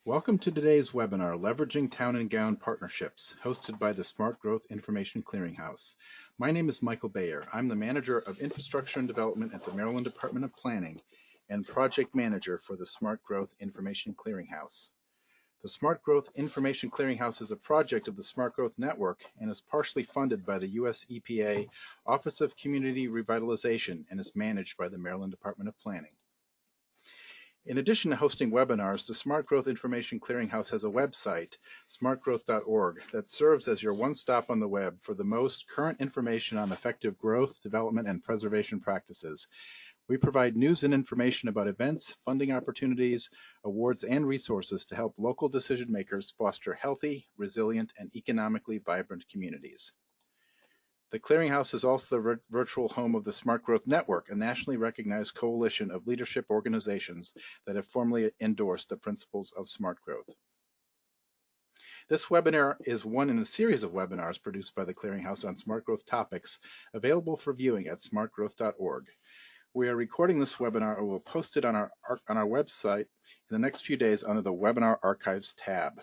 Welcome to today's webinar, Leveraging Town and Gown Partnerships, hosted by the Smart Growth Information Clearinghouse. My name is Michael Bayer. I'm the Manager of Infrastructure and Development at the Maryland Department of Planning and Project Manager for the Smart Growth Information Clearinghouse. The Smart Growth Information Clearinghouse is a project of the Smart Growth Network and is partially funded by the U.S. EPA Office of Community Revitalization and is managed by the Maryland Department of Planning. In addition to hosting webinars, the Smart Growth Information Clearinghouse has a website, smartgrowth.org, that serves as your one-stop on the web for the most current information on effective growth, development, and preservation practices. We provide news and information about events, funding opportunities, awards, and resources to help local decision makers foster healthy, resilient, and economically vibrant communities. The Clearinghouse is also the virtual home of the Smart Growth Network, a nationally recognized coalition of leadership organizations that have formally endorsed the principles of smart growth. This webinar is one in a series of webinars produced by the Clearinghouse on smart growth topics, available for viewing at smartgrowth.org. We are recording this webinar and will post it on our website in the next few days under the Webinar Archives tab.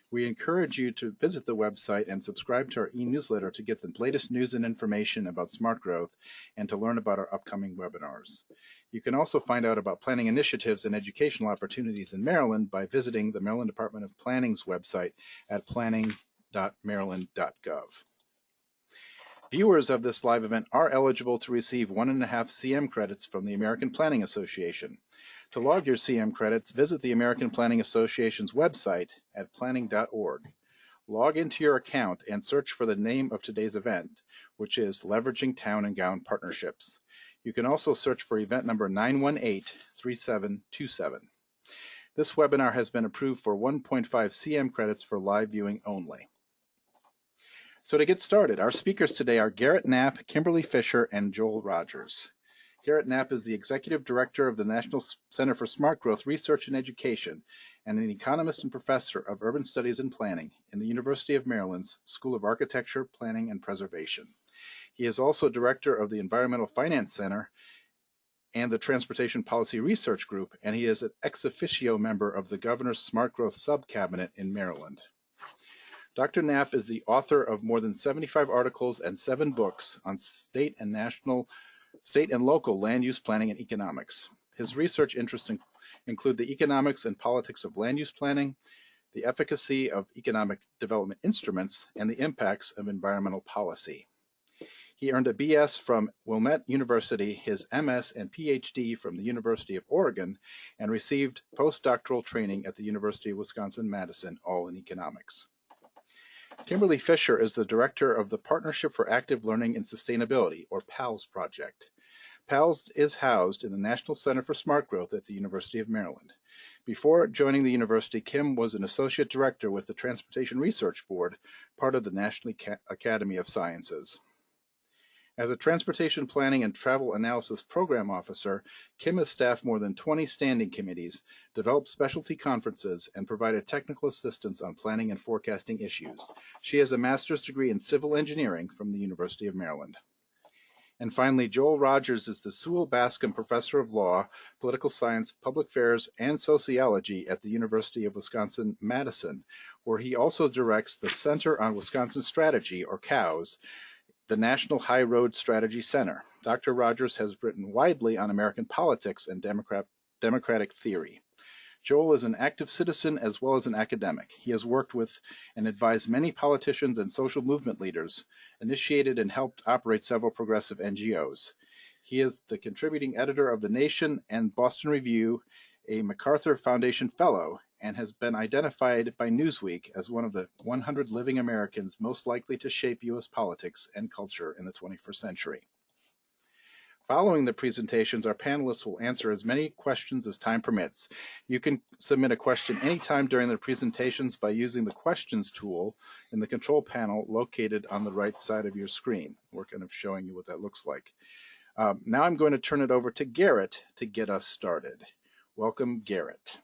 We encourage you to visit the website and subscribe to our e-newsletter to get the latest news and information about smart growth and to learn about our upcoming webinars. You can also find out about planning initiatives and educational opportunities in Maryland by visiting the Maryland Department of Planning's website at planning.maryland.gov. Viewers of this live event are eligible to receive 1.5 CM credits from the American Planning Association. To log your CM credits, visit the American Planning Association's website at planning.org. Log into your account and search for the name of today's event, which is Leveraging Town and Gown Partnerships. You can also search for event number 918-3727. This webinar has been approved for 1.5 CM credits for live viewing only. So to get started, our speakers today are Gerrit Knaap, Kimberly Fisher, and Joel Rogers. Gerrit Knaap is the Executive Director of the National Center for Smart Growth Research and Education and an economist and professor of urban studies and planning in the University of Maryland's School of Architecture, Planning, and Preservation. He is also Director of the Environmental Finance Center and the Transportation Policy Research Group, and he is an ex officio member of the Governor's Smart Growth Subcabinet in Maryland. Dr. Knaap is the author of more than 75 articles and 7 books on state and local land use planning and economics. His research interests include the economics and politics of land use planning, the efficacy of economic development instruments, and the impacts of environmental policy. He earned a BS from Wilmette University, his MS and PhD from the University of Oregon, and received postdoctoral training at the University of Wisconsin-Madison, all in economics. Kimberly Fisher is the Director of the Partnership for Active Learning and Sustainability, or PALS project. PALS is housed in the National Center for Smart Growth at the University of Maryland. Before joining the university, Kim was an Associate Director with the Transportation Research Board, part of the National Academy of Sciences. As a Transportation Planning and Travel Analysis Program Officer, Kim has staffed more than 20 standing committees, developed specialty conferences, and provided technical assistance on planning and forecasting issues. She has a master's degree in civil engineering from the University of Maryland. And finally, Joel Rogers is the Sewell Bascom Professor of Law, Political Science, Public Affairs, and Sociology at the University of Wisconsin-Madison, where he also directs the Center on Wisconsin Strategy, or COWS, the National High Road Strategy Center. Dr. Rogers has written widely on American politics and democratic theory. Joel is an active citizen as well as an academic. He has worked with and advised many politicians and social movement leaders, initiated and helped operate several progressive NGOs. He is the contributing editor of The Nation and Boston Review, a MacArthur Foundation Fellow, and has been identified by Newsweek as one of the 100 living Americans most likely to shape U.S. politics and culture in the 21st century. Following the presentations, our panelists will answer as many questions as time permits. You can submit a question anytime during the presentations by using the questions tool in the control panel located on the right side of your screen. We're kind of showing you what that looks like. Now I'm going to turn it over to Gerrit to get us started. Welcome, Gerrit.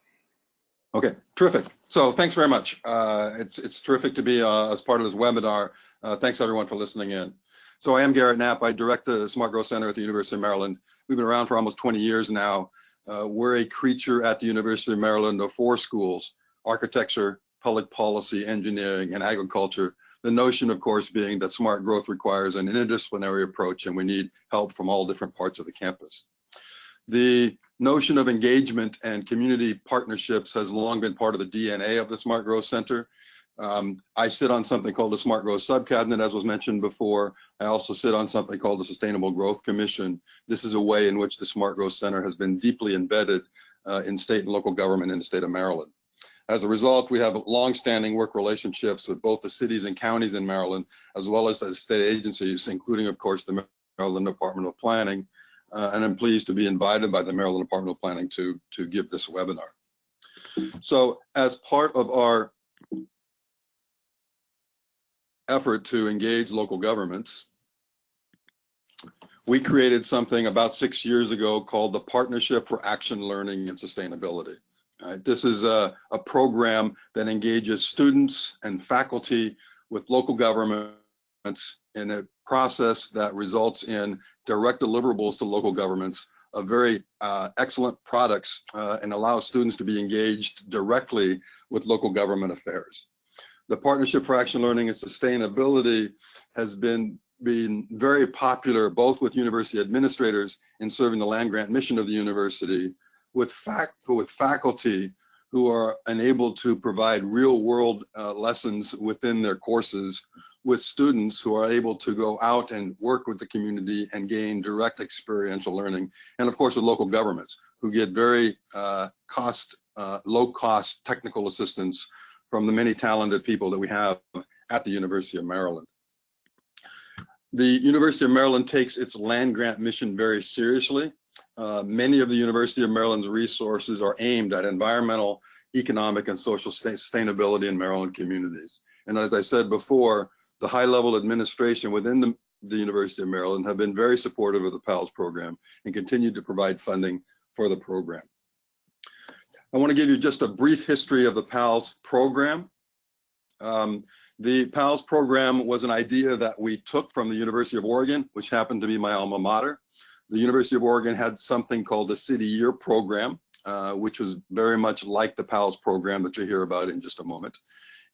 Okay, terrific. So thanks very much. It's terrific to be as part of this webinar. Thanks everyone for listening in. So I am Gerrit Knaap. I direct the Smart Growth Center at the University of Maryland. We've been around for almost 20 years now. We're a creature at the University of Maryland of 4 schools. architecture, public policy, engineering, and agriculture. The notion, of course, being that smart growth requires an interdisciplinary approach, and we need help from all different parts of the campus. The notion of engagement and community partnerships has long been part of the DNA of the Smart Growth Center. I sit on something called the Smart Growth Subcabinet, as was mentioned before. I also sit on something called the Sustainable Growth Commission. This is a way in which the Smart Growth Center has been deeply embedded in state and local government in the state of Maryland. As a result, we have long-standing work relationships with both the cities and counties in Maryland, as well as the state agencies, including, of course, the Maryland Department of Planning. And I'm pleased to be invited by the Maryland Department of Planning to give this webinar. So as part of our effort to engage local governments, we created something about 6 years ago called the Partnership for Action Learning and Sustainability. This is a program that engages students and faculty with local governments in a process that results in direct deliverables to local governments of very excellent products and allows students to be engaged directly with local government affairs. The Partnership for Action Learning and Sustainability has been very popular both with university administrators in serving the land grant mission of the university, with faculty who are enabled to provide real world lessons within their courses, with students who are able to go out and work with the community and gain direct experiential learning, and of course with local governments who get very low cost technical assistance from the many talented people that we have at the University of Maryland. The University of Maryland takes its land grant mission very seriously. Many of the University of Maryland's resources are aimed at environmental, economic, and social sustainability in Maryland communities. And as I said before, the high-level administration within the University of Maryland have been very supportive of the PALS program and continue to provide funding for the program. I want to give you just a brief history of the PALS program. The PALS program was an idea that we took from the University of Oregon, which happened to be my alma mater. The University of Oregon had something called the City Year program, which was very much like the PALS program that you'll hear about in just a moment.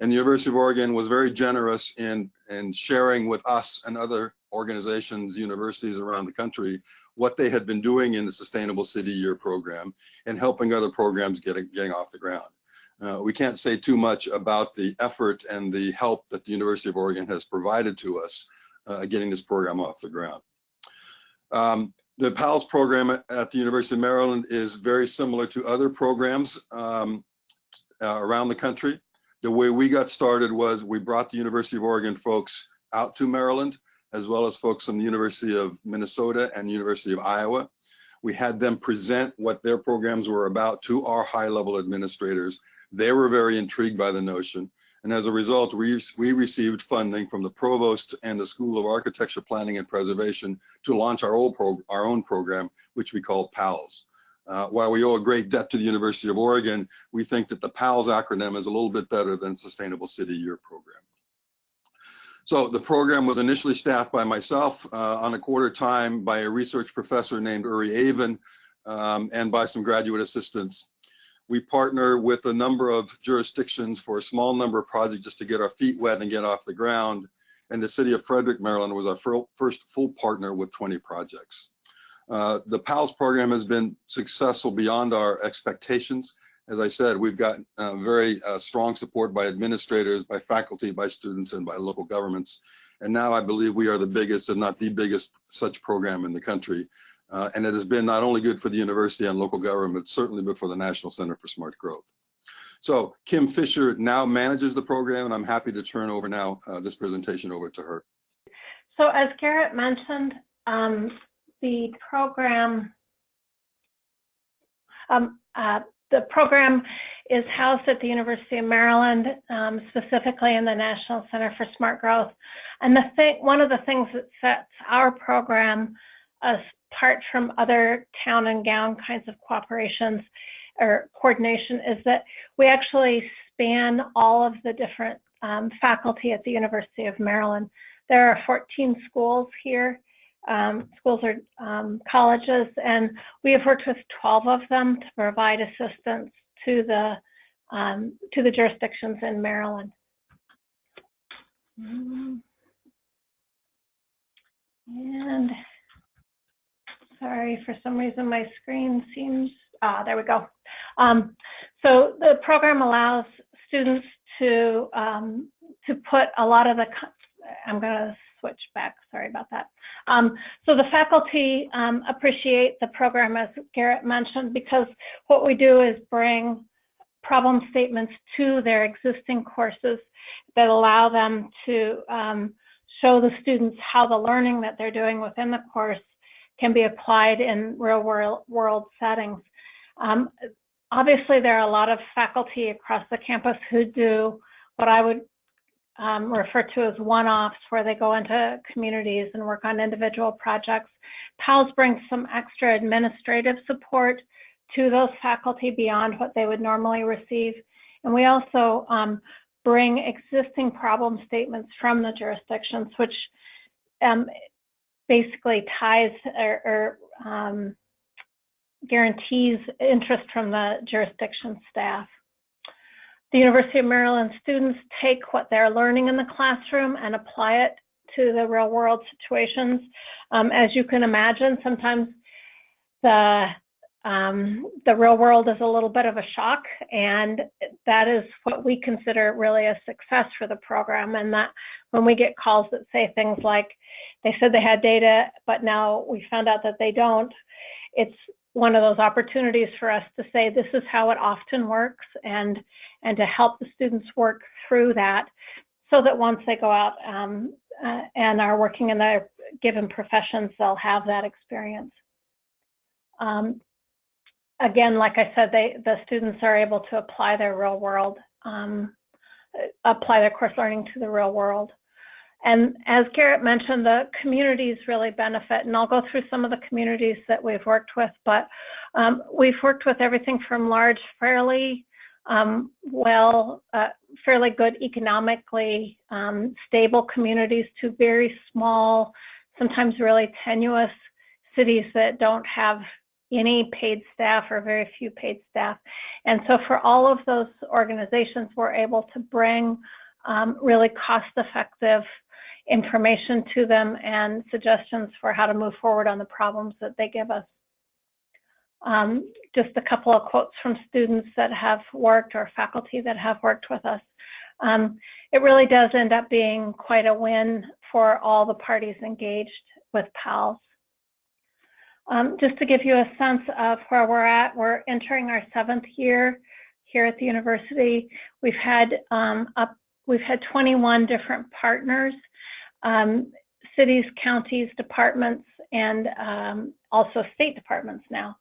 And the University of Oregon was very generous in sharing with us and other organizations, universities around the country, what they had been doing in the Sustainable City Year program and helping other programs getting off the ground. We can't say too much about the effort and the help that the University of Oregon has provided to us getting this program off the ground. The PALS program at the University of Maryland is very similar to other programs around the country. The way we got started was we brought the University of Oregon folks out to Maryland, as well as folks from the University of Minnesota and University of Iowa. We had them present what their programs were about to our high-level administrators. They were very intrigued by the notion. And as a result, we received funding from the Provost and the School of Architecture, Planning, and Preservation to launch our own program, which we call PALS. While we owe a great debt to the University of Oregon, we think that the PALS acronym is a little bit better than Sustainable City Year program. So the program was initially staffed by myself on a quarter time by a research professor named Uri Avon and by some graduate assistants. We partner with a number of jurisdictions for a small number of projects just to get our feet wet and get off the ground. And the city of Frederick, Maryland was our first full partner with 20 projects. The PALS program has been successful beyond our expectations. As I said, we've got very strong support by administrators, by faculty, by students, and by local governments. And now I believe we are the biggest, if not the biggest, such program in the country. And it has been not only good for the university and local government, certainly but for the National Center for Smart Growth. So Kim Fisher now manages the program, and I'm happy to turn over now this presentation over to her. So as Gerrit mentioned, the program is housed at the University of Maryland, specifically in the National Center for Smart Growth. And one of the things that sets our program apart from other town and gown kinds of cooperations or coordination is that we actually span all of the different faculty at the University of Maryland. There are 14 schools here. Schools are colleges, and we have worked with 12 of them to provide assistance to the to the jurisdictions in Maryland. And sorry, for some reason my screen seems, there we go. So the program allows students to put a lot of the, I'm going to switch back, sorry about that. So the faculty appreciate the program, as Gerrit mentioned, because what we do is bring problem statements to their existing courses that allow them to show the students how the learning that they're doing within the course can be applied in real world settings. Obviously, there are a lot of faculty across the campus who do what I would refer to as one-offs, where they go into communities and work on individual projects. PALS brings some extra administrative support to those faculty beyond what they would normally receive. And we also bring existing problem statements from the jurisdictions, which basically ties or guarantees interest from the jurisdiction staff. The University of Maryland students take what they're learning in the classroom and apply it to the real world situations. As you can imagine, sometimes the real world is a little bit of a shock, and that is what we consider really a success for the program. And that when we get calls that say things like, they said they had data, but now we found out that they don't, it's one of those opportunities for us to say this is how it often works, and to help the students work through that, so that once they go out and are working in their given professions, they'll have that experience. Again, like I said, the students are able to apply their real world, apply their course learning to the real world. And as Gerrit mentioned, the communities really benefit, and I'll go through some of the communities that we've worked with, but we've worked with everything from large, fairly fairly good economically stable communities to very small, sometimes really tenuous cities that don't have any paid staff or very few paid staff. And so for all of those organizations, we're able to bring really cost-effective information to them and suggestions for how to move forward on the problems that they give us. Just a couple of quotes from students that have worked, or faculty that have worked with us. It really does end up being quite a win for all the parties engaged with PALS. Just to give you a sense of where we're at, we're entering our 7th year here at the university. We've had 21 different partners, cities, counties, departments, and also state departments now.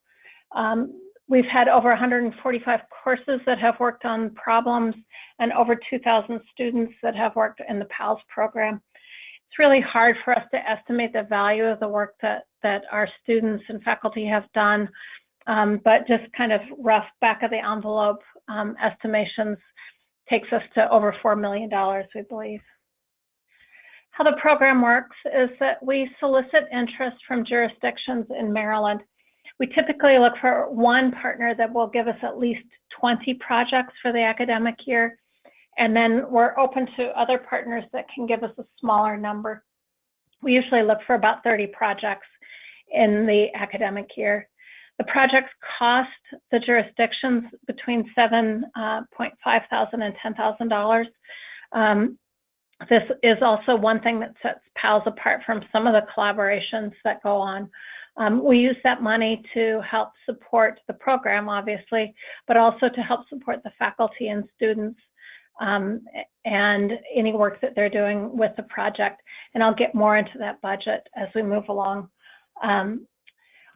We've had over 145 courses that have worked on problems, and over 2,000 students that have worked in the PALS program. It's really hard for us to estimate the value of the work that our students and faculty have done, but just kind of rough back of the envelope estimations takes us to over $4 million, we believe. How the program works is that we solicit interest from jurisdictions in Maryland. We typically look for one partner that will give us at least 20 projects for the academic year, and then we're open to other partners that can give us a smaller number. We usually look for about 30 projects in the academic year. The projects cost the jurisdictions between $7,500 and $10,000. This is also one thing that sets PALS apart from some of the collaborations that go on. We use that money to help support the program, obviously, but also to help support the faculty and students and any work that they're doing with the project. And I'll get more into that budget as we move along.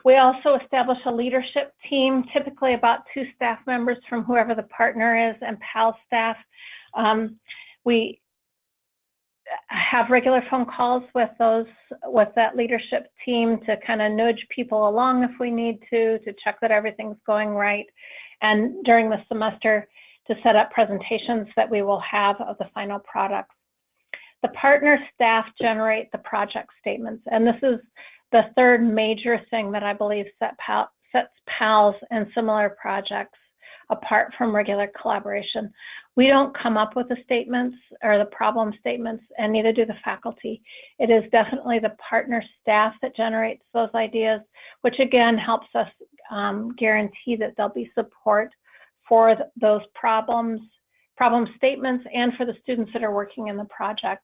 We also establish a leadership team, typically about 2 staff members from whoever the partner is and PALS staff. We have regular phone calls with that leadership team to kind of nudge people along if we need to check that everything's going right. And during the semester, to set up presentations that we will have of the final products. The partner staff generate the project statements, and this is the third major thing that I believe sets PALS and similar projects apart from regular collaboration. We don't come up with the statements or the problem statements, and neither do the faculty. It is definitely the partner staff that generates those ideas, which again helps us guarantee that there'll be support for those problem statements and for the students that are working in the project.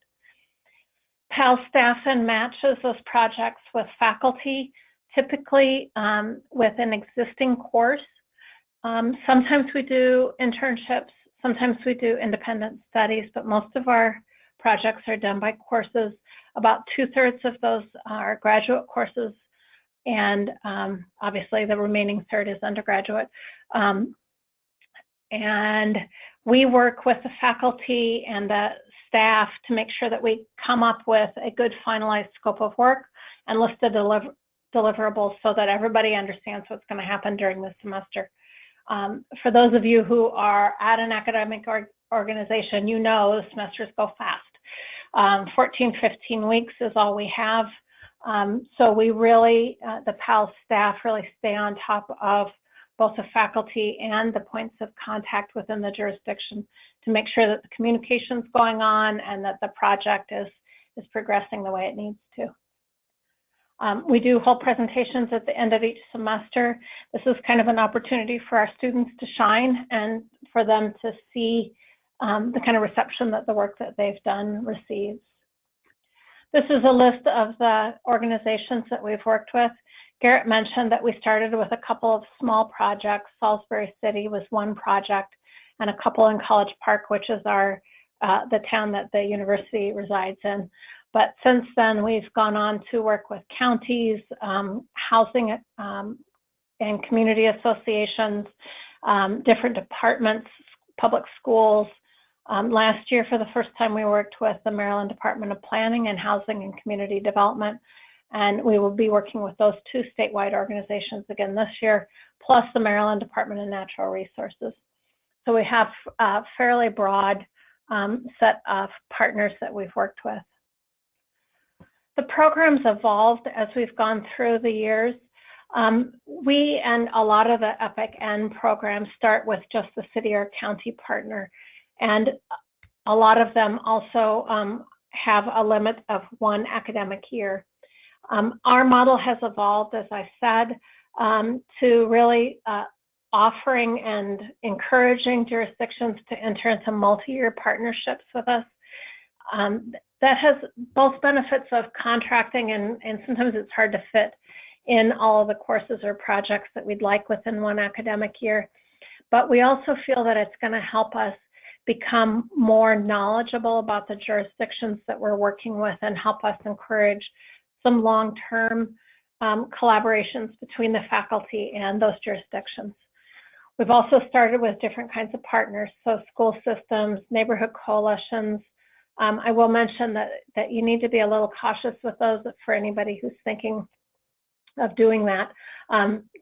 PAL staff then matches those projects with faculty, typically with an existing course. Sometimes we do internships, sometimes we do independent studies, but most of our projects are done by courses. About 2/3 of those are graduate courses, and obviously the remaining third is undergraduate. And we work with the faculty and the staff to make sure that we come up with a good finalized scope of work and list of deliverables so that everybody understands what's going to happen during the semester. For those of you who are at an academic organization, you know the semesters go fast. 14, 15 weeks is all we have. So we really, the PAL staff really stay on top of both the faculty and the points of contact within the jurisdiction to make sure that the communication's going on and that the project is progressing the way it needs to. We do whole presentations at the end of each semester. This is kind of an opportunity for our students to shine and for them to see the kind of reception that the work that they've done receives. This is a list of the organizations that we've worked with. Gerrit mentioned that we started with a couple of small projects. Salisbury City was one project, and a couple in College Park, which is the town that the university resides in. But since then, we've gone on to work with counties, housing and community associations, different departments, public schools. Last year, for the first time, we worked with the Maryland Department of Planning and Housing and Community Development, and we will be working with those two statewide organizations again this year, plus the Maryland Department of Natural Resources. So we have a fairly broad set of partners that we've worked with. The program's evolved as we've gone through the years. We and a lot of the EPIC N programs start with just the city or county partner, and a lot of them also have a limit of one academic year. Our model has evolved, as I said, to really offering and encouraging jurisdictions to enter into multi-year partnerships with us. That has both benefits of contracting, and sometimes it's hard to fit in all of the courses or projects that we'd like within one academic year. But we also feel that it's going to help us become more knowledgeable about the jurisdictions that we're working with and help us encourage some long-term collaborations between the faculty and those jurisdictions. We've also started with different kinds of partners, so school systems, neighborhood coalitions. I will mention that you need to be a little cautious with those for anybody who's thinking of doing that,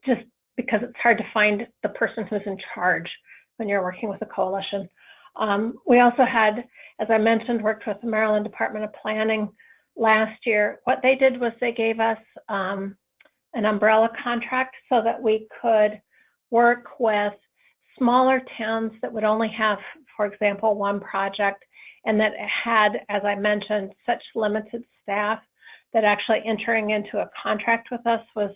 just because it's hard to find the person who's in charge when you're working with a coalition. We also had, as I mentioned, worked with the Maryland Department of Planning last year. What they did was they gave us an umbrella contract so that we could work with smaller towns that would only have, for example, one project, and that had, as I mentioned, such limited staff that actually entering into a contract with us was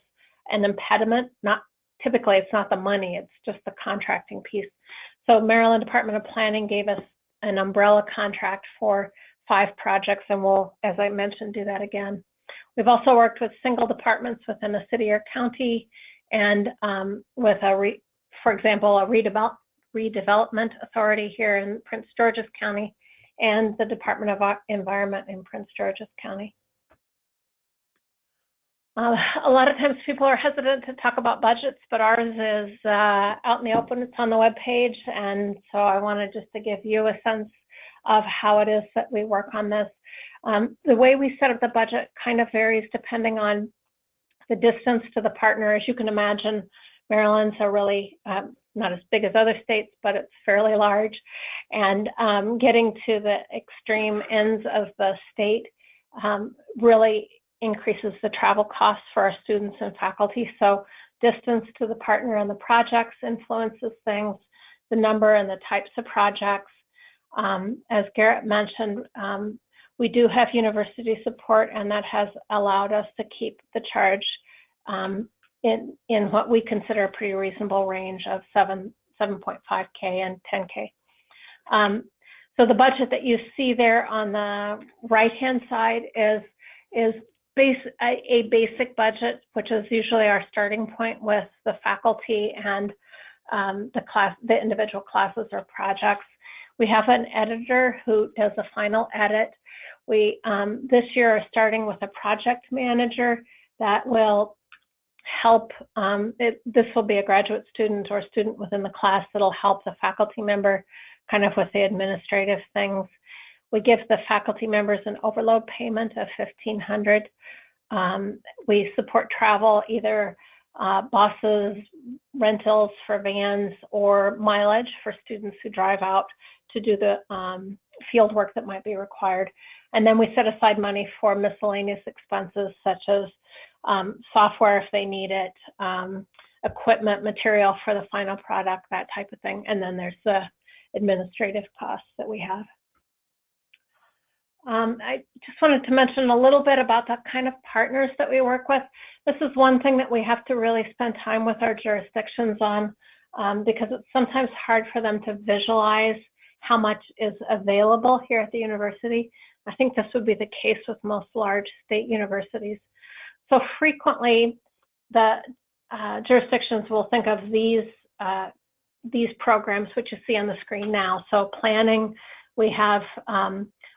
an impediment. Not typically, it's not the money, it's just the contracting piece. So Maryland Department of Planning gave us an umbrella contract for 5 projects, and we'll, as I mentioned, do that again. We've also worked with single departments within a city or county, and with for example, a redevelopment authority here in Prince George's County, and the Department of Environment in Prince George's County. A lot of times people are hesitant to talk about budgets, but ours is out in the open. It's on the web page, and so I wanted just to give you a sense of how it is that we work on this. The way we set up the budget kind of varies depending on the distance to the partner. As you can imagine, Maryland's are really not as big as other states, but it's fairly large. And getting to the extreme ends of the state really increases the travel costs for our students and faculty. So distance to the partner and the projects influences things. the number and the types of projects. As Gerrit mentioned, we do have university support, and that has allowed us to keep the charge in what we consider a pretty reasonable range of 7.5K and 10K. So the budget that you see there on the right-hand side is a basic budget, which is usually our starting point with the faculty and the individual classes or projects. We have an editor who does a final edit. We this year are starting with a project manager that will help. This will be a graduate student or student within the class that'll help the faculty member kind of with the administrative things. We give the faculty members an overload payment of $1,500. We support travel, either buses, rentals for vans, or mileage for students who drive out to do the field work that might be required. And then we set aside money for miscellaneous expenses such as software if they need it, equipment, material for the final product, that type of thing. And then there's the administrative costs that we have. I just wanted to mention a little bit about the kind of partners that we work with. This is one thing that we have to really spend time with our jurisdictions on because it's sometimes hard for them to visualize how much is available here at the university. I think this would be the case with most large state universities. So frequently, the jurisdictions will think of these programs, which you see on the screen now. So planning, we have,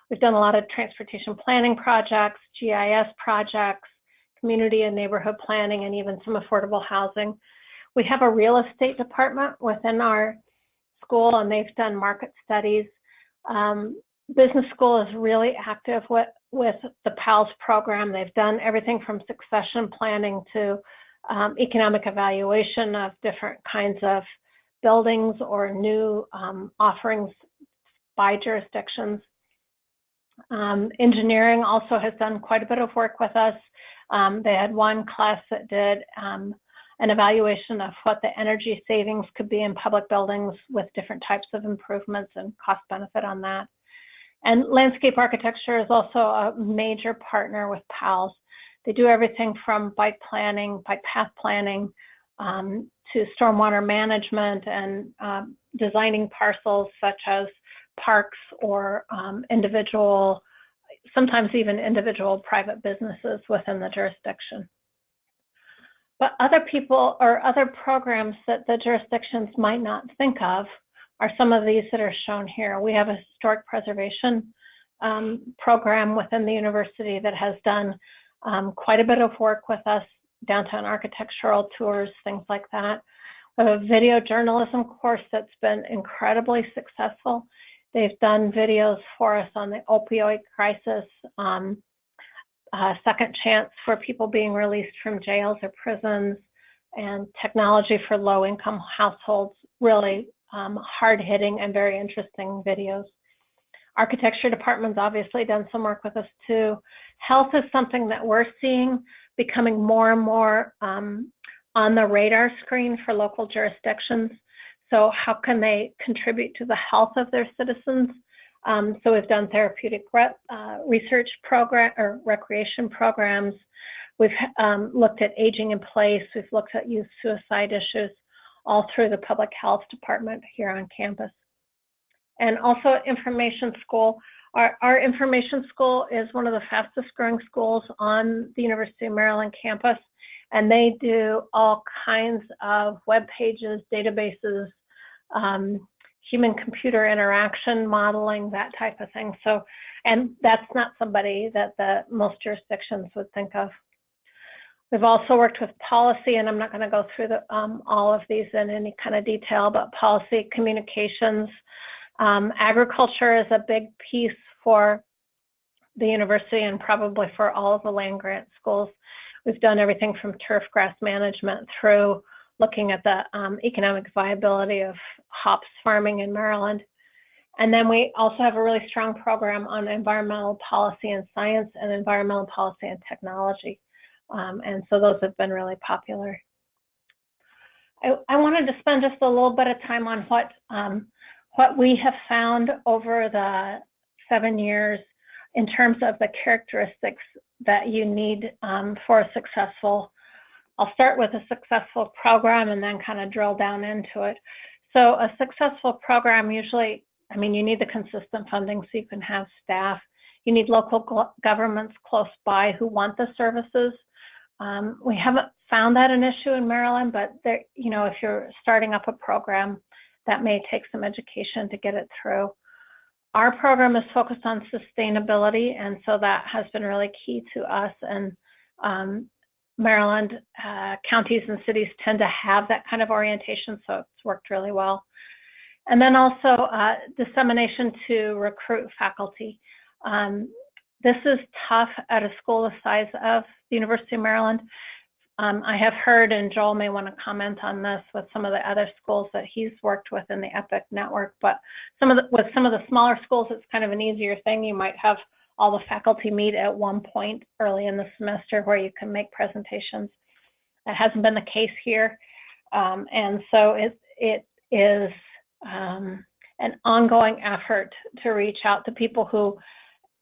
we've done a lot of transportation planning projects, GIS projects, community and neighborhood planning, and even some affordable housing. We have a real estate department within our school, and they've done market studies. Business school is really active with the PALS program. They've done everything from succession planning to economic evaluation of different kinds of buildings or new offerings by jurisdictions. Engineering also has done quite a bit of work with us. They had one class that did an evaluation of what the energy savings could be in public buildings with different types of improvements and cost benefit on that. And landscape architecture is also a major partner with PALS. They do everything from bike planning, bike path planning, to stormwater management and designing parcels such as parks or sometimes even individual private businesses within the jurisdiction. But other people or other programs that the jurisdictions might not think of are some of these that are shown here. We have a historic preservation program within the university that has done quite a bit of work with us, downtown architectural tours, things like that. We have a video journalism course that's been incredibly successful. They've done videos for us on the opioid crisis, second chance for people being released from jails or prisons, and technology for low-income households, really hard-hitting and very interesting videos. Architecture department's obviously done some work with us too. Health is something that we're seeing becoming more and more on the radar screen for local jurisdictions. So how can they contribute to the health of their citizens? So we've done therapeutic research program or recreation programs. We've looked at aging in place. We've looked at youth suicide issues all through the public health department here on campus. And also information school. Our information school is one of the fastest growing schools on the University of Maryland campus. And they do all kinds of web pages, databases, human-computer interaction modeling, that type of thing. So, and that's not somebody that most jurisdictions would think of. We've also worked with policy, and I'm not going to go through all of these in any kind of detail, but policy, communications, agriculture is a big piece for the university and probably for all of the land-grant schools. We've done everything from turf grass management through looking at the economic viability of hops farming in Maryland. And then we also have a really strong program on environmental policy and science and environmental policy and technology. And so those have been really popular. I wanted to spend just a little bit of time on what we have found over the 7 years in terms of the characteristics that you need for a successful, I'll start with a successful program and then kind of drill down into it. So a successful program usually, I mean, you need the consistent funding so you can have staff. You need local governments close by who want the services. We haven't found that an issue in Maryland, but there, you know, if you're starting up a program, that may take some education to get it through. Our program is focused on sustainability, and so that has been really key to us. And Maryland counties and cities tend to have that kind of orientation, so it's worked really well. And then also dissemination to recruit faculty. This is tough at a school the size of the University of Maryland. I have heard, and Joel may want to comment on this, with some of the other schools that he's worked with in the EPIC network, but with some of the smaller schools, it's kind of an easier thing. You might have all the faculty meet at one point early in the semester where you can make presentations. That hasn't been the case here. And so it is an ongoing effort to reach out to people who,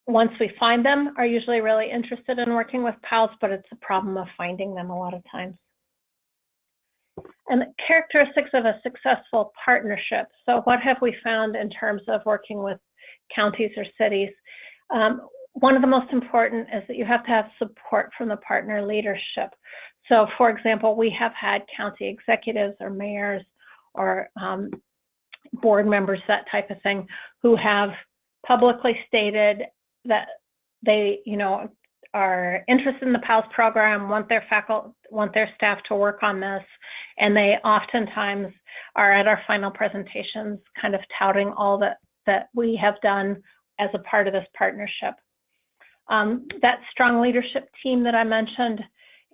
once we find them, are usually really interested in working with PALS, but it's a problem of finding them a lot of times. And the characteristics of a successful partnership. So what have we found in terms of working with counties or cities? One of the most important is that you have to have support from the partner leadership. So for example, we have had county executives or mayors or board members, that type of thing, who have publicly stated that they, you know, are interested in the PALS program, want their faculty, want their staff to work on this, and they oftentimes are at our final presentations kind of touting all that we have done as a part of this partnership. That strong leadership team that I mentioned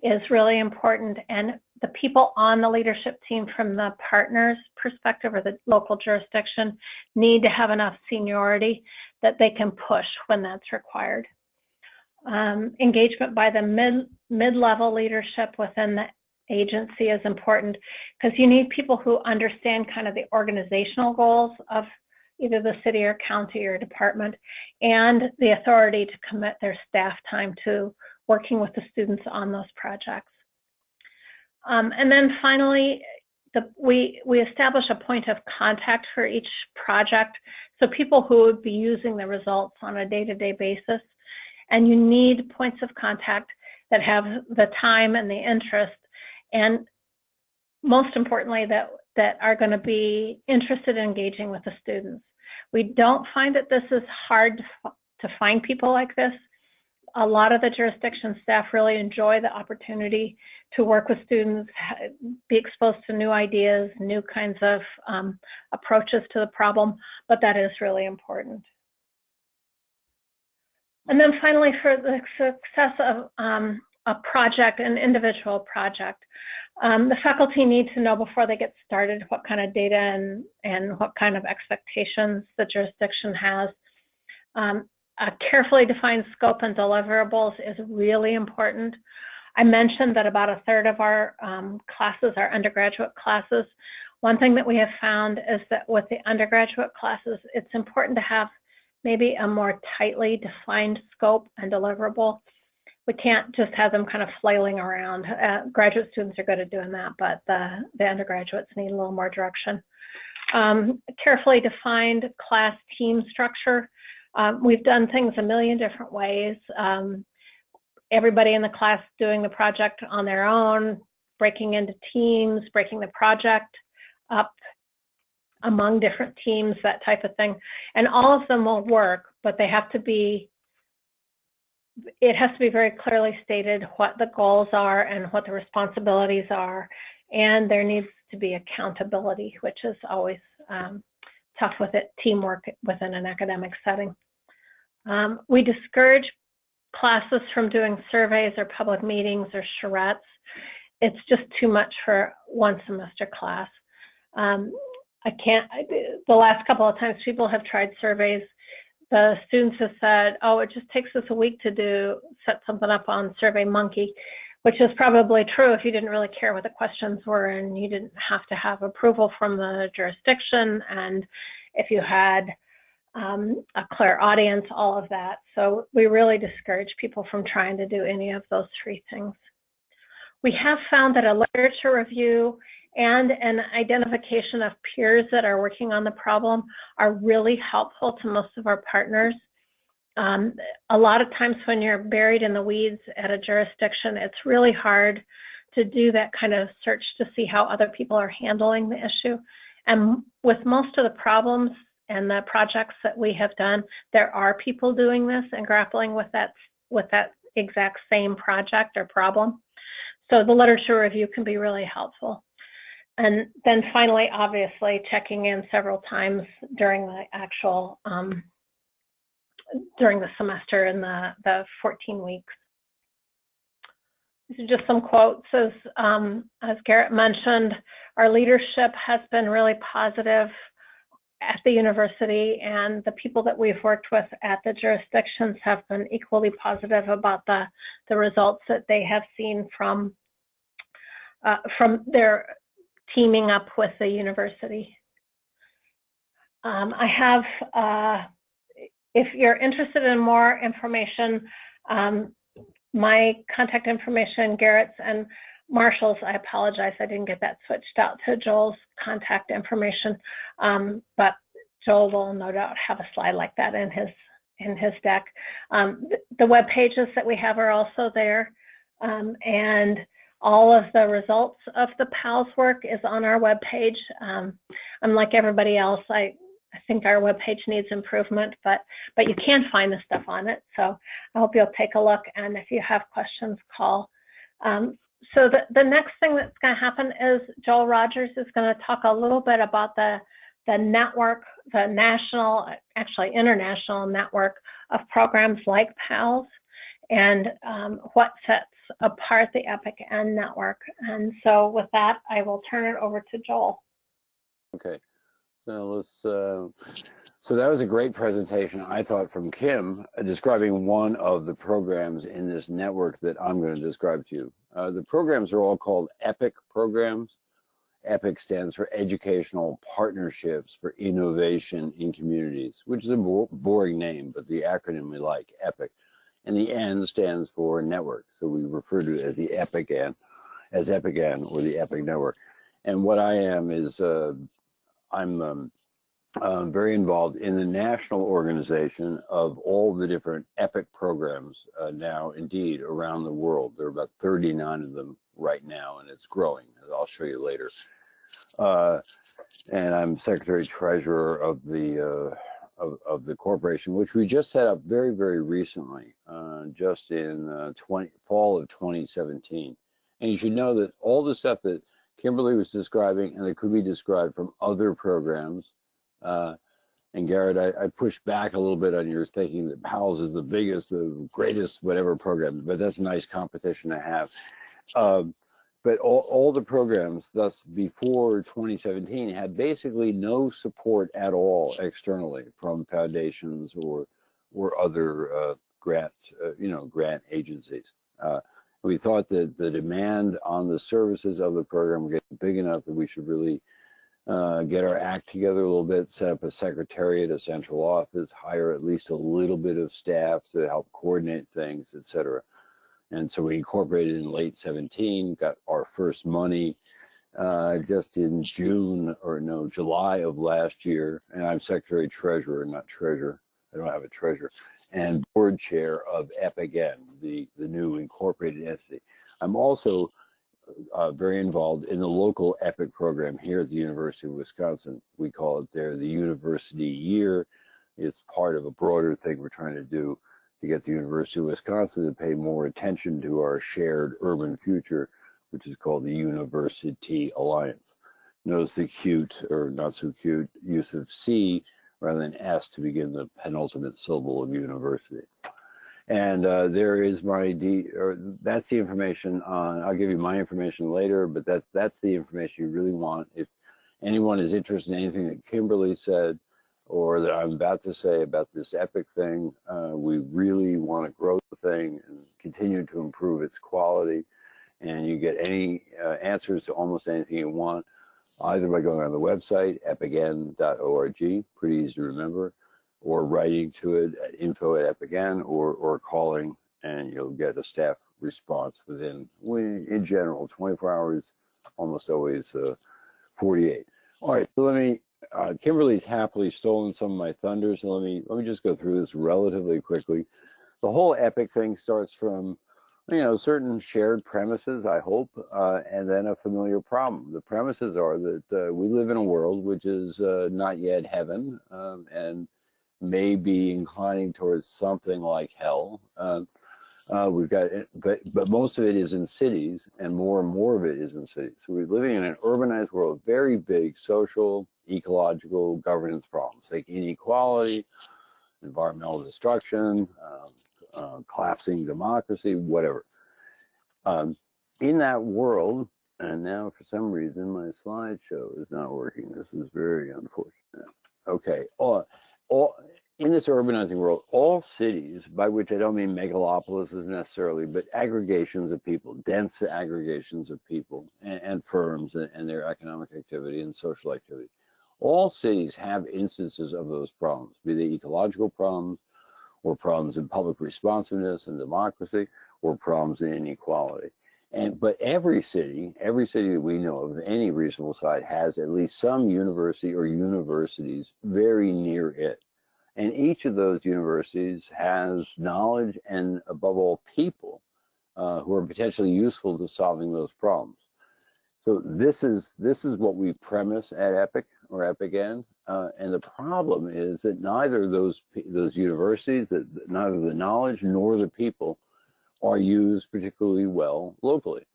is really important, and the people on the leadership team from the partner's perspective or the local jurisdiction need to have enough seniority that they can push when that's required. Engagement by the mid-level leadership within the agency is important because you need people who understand kind of the organizational goals of either the city or county or department, and the authority to commit their staff time to working with the students on those projects. And then finally, we establish a point of contact for each project, so people who would be using the results on a day-to-day basis. And you need points of contact that have the time and the interest, and most importantly, that are going to be interested in engaging with the students. We don't find that this is hard to find people like this. A lot of the jurisdiction staff really enjoy the opportunity to work with students, be exposed to new ideas, new kinds of approaches to the problem, but that is really important. And then finally, for the success of a project, an individual project, the faculty need to know before they get started what kind of data and what kind of expectations the jurisdiction has. A carefully defined scope and deliverables is really important. I mentioned that about a third of our classes are undergraduate classes. One thing that we have found is that with the undergraduate classes, it's important to have maybe a more tightly defined scope and deliverable. We can't just have them kind of flailing around. Graduate students are good at doing that, but the undergraduates need a little more direction. Carefully defined class team structure. We've done things a million different ways. Everybody in the class doing the project on their own, breaking into teams, breaking the project up among different teams, that type of thing. And all of them will work, but they have to be, it has to be very clearly stated what the goals are and what the responsibilities are. And there needs to be accountability, which is always tough with it, teamwork within an academic setting. We discourage classes from doing surveys or public meetings or charrettes. It's just too much for one semester class. The last couple of times people have tried surveys, the students have said, oh, it just takes us a week to set something up on SurveyMonkey. which is probably true if you didn't really care what the questions were and you didn't have to have approval from the jurisdiction, and if you had a clear audience, all of that. So we really discourage people from trying to do any of those three things. We have found that a literature review and an identification of peers that are working on the problem are really helpful to most of our partners. A lot of times when you're buried in the weeds at a jurisdiction, it's really hard to do that kind of search to see how other people are handling the issue. And with most of the problems and the projects that we have done, there are people doing this and grappling with that exact same project or problem. So the literature review can be really helpful. And then finally, obviously, checking in several times during the actual during the semester in the 14 weeks. These are just some quotes. As Gerrit mentioned, our leadership has been really positive at the university, and the people that we've worked with at the jurisdictions have been equally positive about the results that they have seen from their teaming up with the university. I have, if you're interested in more information, my contact information, Gerrit's and Marshall's, I apologize, I didn't get that switched out to Joel's contact information, but Joel will no doubt have a slide like that in his deck. The web pages that we have are also there, and all of the results of the PALS work is on our web page. Unlike everybody else, I think our webpage needs improvement, but you can find the stuff on it. So I hope you'll take a look, and if you have questions, call. So the next thing that's going to happen is Joel Rogers is going to talk a little bit about the network, the national, actually international network of programs like PALS, and what sets apart the EPIC N network. And so with that, I will turn it over to Joel. Okay. So so that was a great presentation, I thought, from Kim, describing one of the programs in this network that I'm going to describe to you. The programs are all called EPIC programs. EPIC stands for Educational Partnerships for Innovation in Communities, which is a boring name, but the acronym we like, EPIC. And the N stands for network. So we refer to it as the EPIC N, as EPIC N, or the EPIC network. And what I am is, I'm very involved in the national organization of all the different EPIC programs now, indeed, around the world. There are about 39 of them right now, and it's growing, as I'll show you later. And I'm Secretary Treasurer of the corporation, which we just set up very, very recently, just in fall of 2017. And you should know that all the stuff that Kimberly was describing and that could be described from other programs. And Gerrit, I pushed back a little bit on your thinking that PALS is the biggest, the greatest, whatever program, but that's a nice competition to have. But all the programs thus before 2017 had basically no support at all externally from foundations or other grant agencies. We thought that the demand on the services of the program were getting big enough that we should really get our act together a little bit, set up a secretariat, a central office, hire at least a little bit of staff to help coordinate things, etc. And so we incorporated in late 17, got our first money just in July of last year. And I'm Secretary Treasurer, not Treasurer. I don't have a treasurer. And board chair of EPIC-N, the new incorporated entity. I'm also very involved in the local EPIC program here at the University of Wisconsin. We call it there the University Year. It's part of a broader thing we're trying to do to get the University of Wisconsin to pay more attention to our shared urban future, which is called the University Alliance. Notice the cute, or not so cute, use of C rather than S to begin the penultimate syllable of university. And there is my that's the information on. I'll give you my information later, but that's the information you really want. If anyone is interested in anything that Kimberly said or that I'm about to say about this EPIC thing, we really want to grow the thing and continue to improve its quality. and you get any answers to almost anything you want, either by going on the website, epicn.org, pretty easy to remember, or writing to it at info@epicn, or calling, and you'll get a staff response within, in general, 24 hours, almost always 48. All right, so let me, Kimberly's happily stolen some of my thunder, so let me just go through this relatively quickly. The whole EPIC thing starts from, certain shared premises, I hope, and then a familiar problem. The premises are that we live in a world which is not yet heaven, and may be inclining towards something like hell. We've got, but most of it is in cities, and more of it is in cities. So we're living in an urbanized world, very big social, ecological, governance problems, like inequality, environmental destruction, collapsing democracy, whatever. In that world, and now for some reason my slideshow is not working. This is very unfortunate. Okay, in this urbanizing world, all cities, by which I don't mean megalopolises necessarily, but aggregations of people, dense aggregations of people and firms and their economic activity and social activity, all cities have instances of those problems, be they ecological problems, or problems in public responsiveness and democracy, or problems in inequality. But every city that we know of any reasonable size has at least some university or universities very near it. And each of those universities has knowledge and, above all, people who are potentially useful to solving those problems. So this is what we premise at EPIC or EPICN, and the problem is that neither of those universities, neither the knowledge nor the people, are used particularly well locally.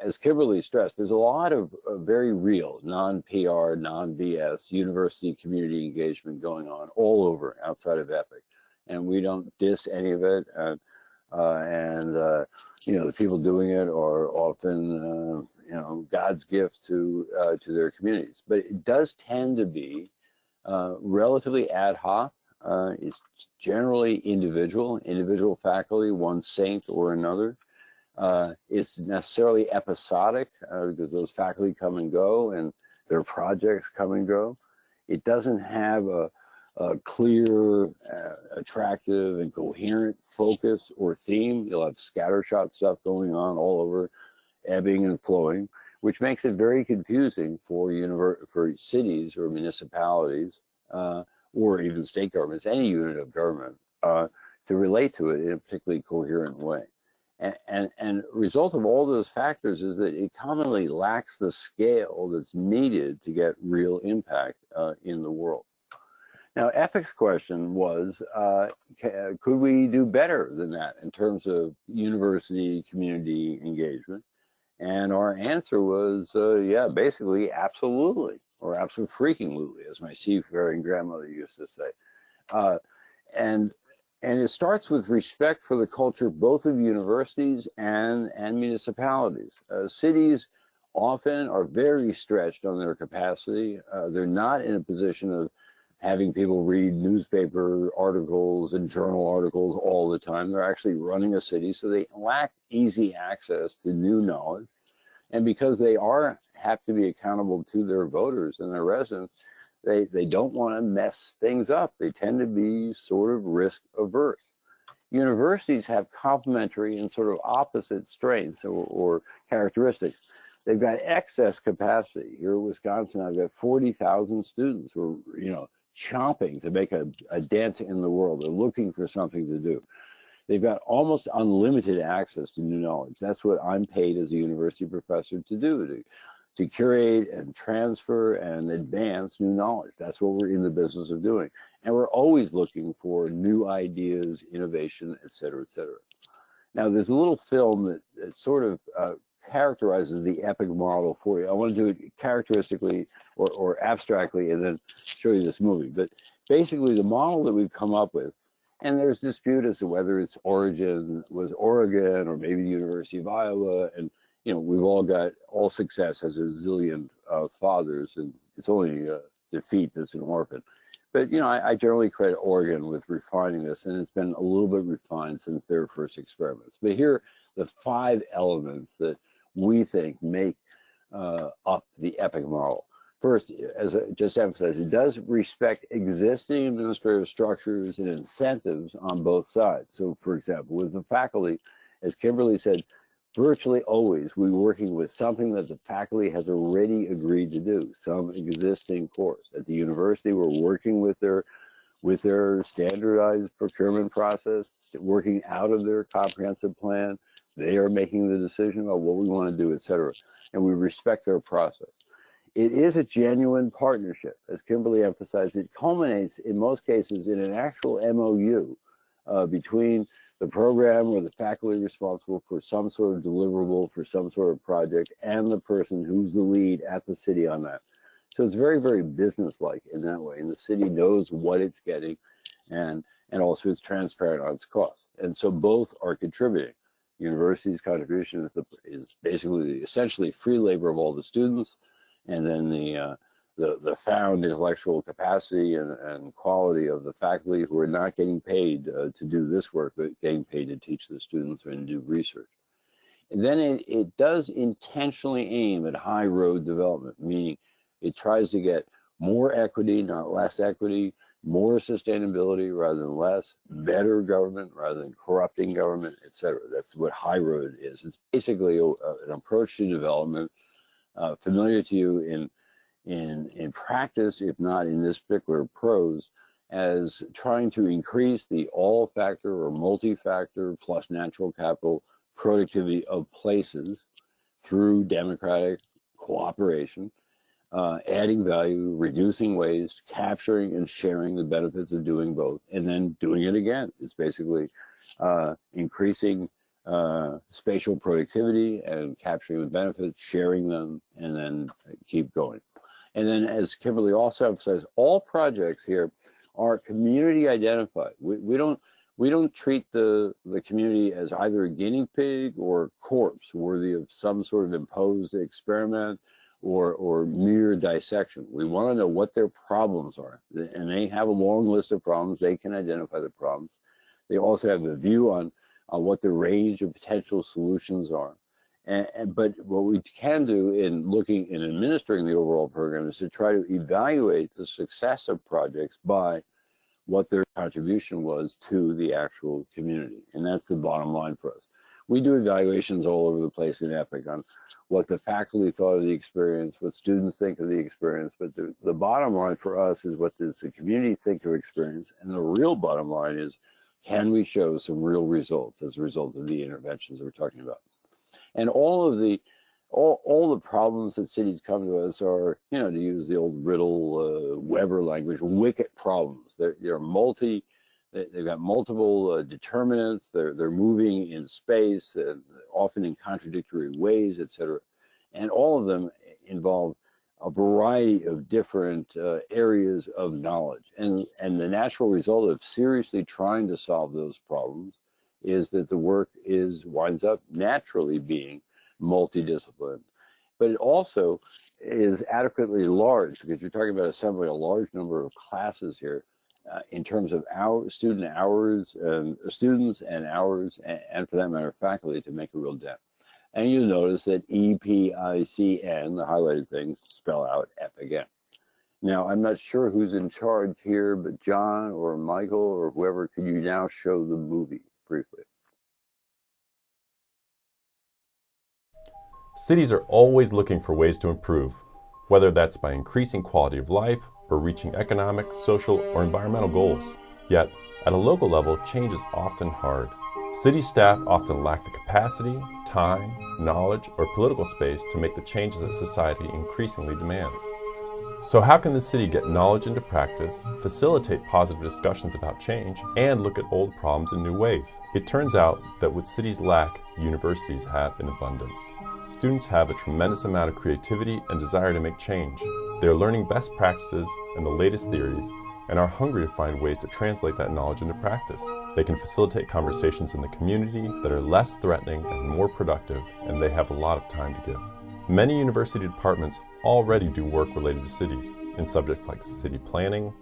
As Kimberly stressed, there's a lot of very real, non-PR, non-BS university community engagement going on all over outside of EPIC, and we don't diss any of it. The people doing it are often, God's gift to their communities. But it does tend to be relatively ad hoc. It's generally individual faculty, one saint or another. It's necessarily episodic because those faculty come and go and their projects come and go. It doesn't have a clear, attractive, and coherent focus or theme. You'll have scattershot stuff going on all over, ebbing and flowing, which makes it very confusing for cities or municipalities or even state governments, any unit of government, to relate to it in a particularly coherent way. And result of all those factors is that it commonly lacks the scale that's needed to get real impact in the world. Now, EPIC's question was, could we do better than that in terms of university community engagement? And our answer was, yeah, basically, absolutely, or absolutely, as my seafaring grandmother used to say. And it starts with respect for the culture both of universities and municipalities. Cities often are very stretched on their capacity. They're not in a position of having people read newspaper articles and journal articles all the time. They're actually running a city, so they lack easy access to new knowledge. And because they have to be accountable to their voters and their residents, they don't want to mess things up. They tend to be sort of risk averse. Universities have complementary and sort of opposite strengths or characteristics. They've got excess capacity. Here in Wisconsin, I've got 40,000 students who are, chomping to make a dent in the world. They're looking for something to do. They've got almost unlimited access to new knowledge. That's what I'm paid as a university professor to do, to curate and transfer and advance new knowledge. That's what we're in the business of doing. And we're always looking for new ideas, innovation, et cetera, et cetera. Now, there's a little film that sort of characterizes the EPIC model for you. I want to do it characteristically or abstractly and then show you this movie. But basically, the model that we've come up with, and there's dispute as to whether its origin was Oregon or maybe the University of Iowa. And, we've all success has a zillion fathers, and it's only defeat that's an orphan. But, I generally credit Oregon with refining this, and it's been a little bit refined since their first experiments. But here are the 5 elements that we think, make up the EPIC model. First, as I just emphasized, it does respect existing administrative structures and incentives on both sides. So, for example, with the faculty, as Kimberly said, virtually always we're working with something that the faculty has already agreed to do, some existing course. At the university, we're working with their standardized procurement process, working out of their comprehensive plan. They are making the decision about what we want to do, et cetera. And we respect their process. It is a genuine partnership. As Kimberly emphasized, it culminates in most cases in an actual MOU between the program or the faculty responsible for some sort of deliverable, for some sort of project, and the person who's the lead at the city on that. So it's very, very business-like in that way. And the city knows what it's getting, and also it's transparent on its costs. And so both are contributing. University's contribution is basically essentially free labor of all the students, and then the found intellectual capacity and quality of the faculty who are not getting paid to do this work, but getting paid to teach the students and do research. And then it does intentionally aim at high road development, meaning it tries to get more equity, not less equity, more sustainability rather than less, better government rather than corrupting government, et cetera. That's what high road is. It's basically an approach to development familiar to you in practice, if not in this particular prose, as trying to increase the all factor or multi-factor plus natural capital productivity of places through democratic cooperation, adding value, reducing waste, capturing and sharing the benefits of doing both, and then doing it again. It's basically increasing spatial productivity and capturing the benefits, sharing them, and then keep going. And then, as Kimberly also emphasized, all projects here are community identified. We don't treat the community as either a guinea pig or corpse worthy of some sort of imposed experiment or mere dissection. We want to know what their problems are, and they have a long list of problems. They can identify the problems. They also have a view on what the range of potential solutions are. But what we can do in looking and administering the overall program is to try to evaluate the success of projects by what their contribution was to the actual community. And that's the bottom line for us. We do evaluations all over the place in EPIC on what the faculty thought of the experience, what students think of the experience, but the bottom line for us is what does the community think of experience, and the real bottom line is, can we show some real results as a result of the interventions that we're talking about? And all the problems that cities come to us are, to use the old riddle Weber language, wicked problems. They've got multiple determinants. They're moving in space, often in contradictory ways, et cetera. And all of them involve a variety of different areas of knowledge. And the natural result of seriously trying to solve those problems is that the work winds up naturally being multidisciplined. But it also is adequately large, because you're talking about assembling a large number of classes here in terms of students and hours, and for that matter, faculty, to make a real dent. And you notice that EPICN, the highlighted things, spell out EPIC. Now, I'm not sure who's in charge here, but John or Michael or whoever, could you now show the movie briefly? Cities are always looking for ways to improve, whether that's by increasing quality of life or reaching economic, social, or environmental goals. Yet, at a local level, change is often hard. City staff often lack the capacity, time, knowledge, or political space to make the changes that society increasingly demands. So how can the city get knowledge into practice, facilitate positive discussions about change, and look at old problems in new ways? It turns out that what cities lack, universities have in abundance. Students have a tremendous amount of creativity and desire to make change. They are learning best practices and the latest theories, and are hungry to find ways to translate that knowledge into practice. They can facilitate conversations in the community that are less threatening and more productive, and they have a lot of time to give. Many university departments already do work related to cities in subjects like city planning,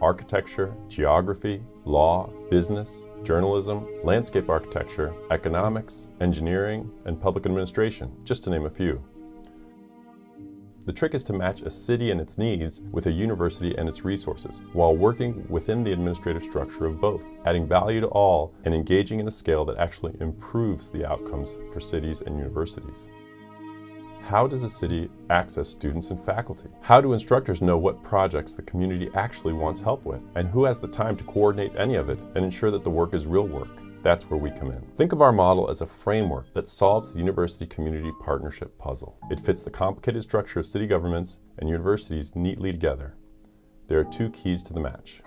architecture, geography, law, business, journalism, landscape architecture, economics, engineering, and public administration, just to name a few. The trick is to match a city and its needs with a university and its resources, while working within the administrative structure of both, adding value to all and engaging in a scale that actually improves the outcomes for cities and universities. How does a city access students and faculty? How do instructors know what projects the community actually wants help with? And who has the time to coordinate any of it and ensure that the work is real work? That's where we come in. Think of our model as a framework that solves the university-community partnership puzzle. It fits the complicated structure of city governments and universities neatly together. There are two keys to the match.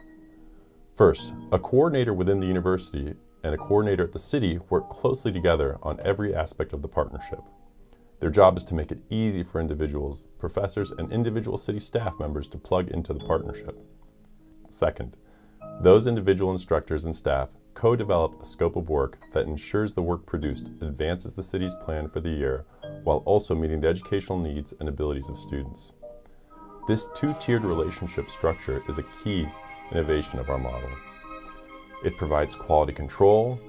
First, a coordinator within the university and a coordinator at the city work closely together on every aspect of the partnership. Their job is to make it easy for individuals, professors, and individual city staff members to plug into the partnership. Second, those individual instructors and staff co-develop a scope of work that ensures the work produced advances the city's plan for the year while also meeting the educational needs and abilities of students. This two-tiered relationship structure is a key innovation of our model. It provides quality control,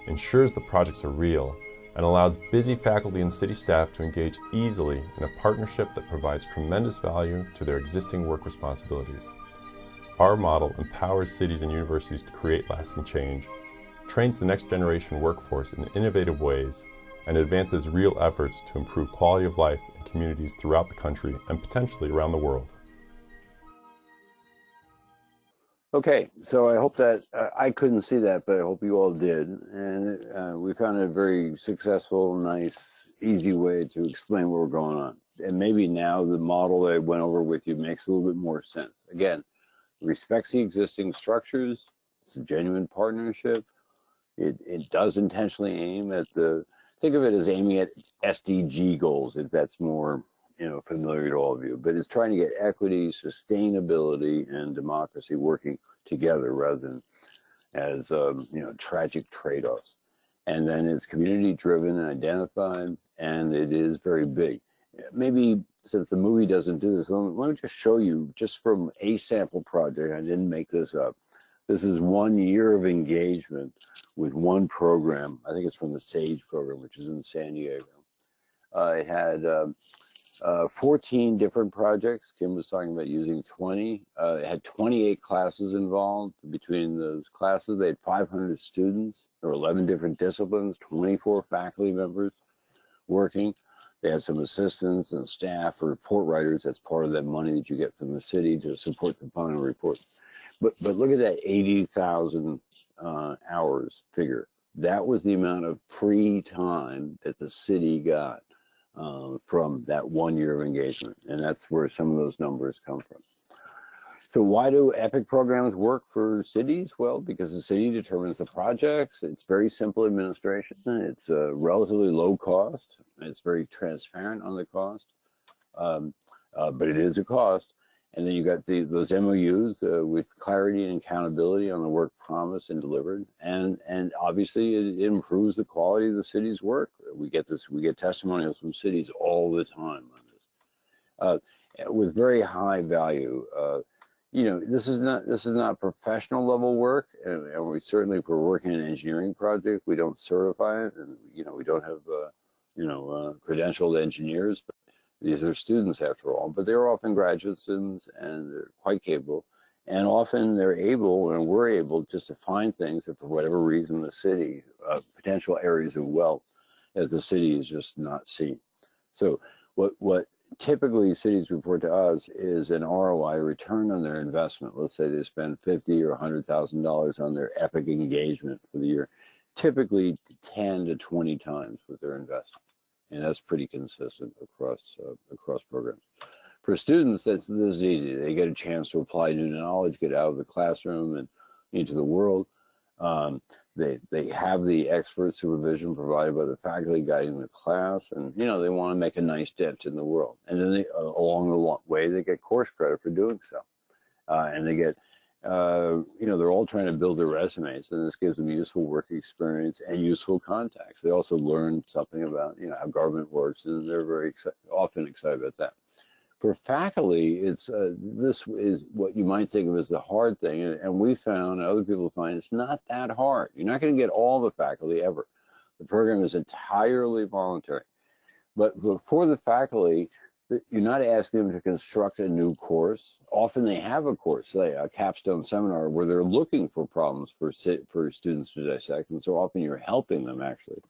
ensures the projects are real, and allows busy faculty and city staff to engage easily in a partnership that provides tremendous value to their existing work responsibilities. Our model empowers cities and universities to create lasting change, trains the next generation workforce in innovative ways, and advances real efforts to improve quality of life in communities throughout the country and potentially around the world. Okay, so I hope that, I couldn't see that, but I hope you all did. And we found a very successful, nice, easy way to explain what we're going on. And maybe now the model that I went over with you makes a little bit more sense. Again, respects the existing structures, it's a genuine partnership. It does intentionally aim at think of it as aiming at SDG goals, if that's more familiar to all of you, but it's trying to get equity, sustainability, and democracy working together rather than as tragic trade-offs. And then it's community driven and identified, and it is very big. Maybe since the movie doesn't do this, let me just show you just from a sample project. I didn't make this up. This is 1 year of engagement with one program. I think it's from the SAGE program, which is in San Diego. It had 14 different projects. Kim was talking about using 20. It had 28 classes involved. Between those classes, they had 500 students. There were 11 different disciplines, 24 faculty members working. They had some assistants and staff or report writers. That's part of that money that you get from the city to support the final report. But look at that 80,000 hours figure. That was the amount of free time that the city got from that 1 year of engagement. And that's where some of those numbers come from. So why do EPIC programs work for cities? Well, because the city determines the projects. It's very simple administration. It's relatively low cost. It's very transparent on the cost, but it is a cost. And then you got those MOUs with clarity and accountability on the work promised and delivered, and obviously it improves the quality of the city's work. We get testimonials from cities all the time on this, with very high value. This is not professional level work, and we certainly, if we're working on an engineering project, we don't certify it, and we don't have credentialed engineers. But these are students after all, but they're often graduate students and they're quite capable. And often they're able, and we're able, just to find things that for whatever reason the city, potential areas of wealth, as the city is just not seeing. So what typically cities report to us is an ROI, return on their investment. Let's say they spend $50,000 or $100,000 on their EPIC engagement for the year, typically 10 to 20 times what they're investing. And that's pretty consistent across programs. For students, this is easy. They get a chance to apply new knowledge, get out of the classroom and into the world. They have the expert supervision provided by the faculty guiding the class, and they want to make a nice dent in the world. And then along the way, they get course credit for doing so, and they get. They're all trying to build their resumes, and this gives them useful work experience and useful contacts. They also learn something about how government works, and they're very often excited about that. For faculty, it's this is what you might think of as the hard thing, and we found, and other people find, it's not that hard. You're not going to get all the faculty ever. The program is entirely voluntary. But for the faculty, you're not asking them to construct a new course. Often they have a course, say a capstone seminar, where they're looking for problems for students to dissect, and so often you're helping them, actually.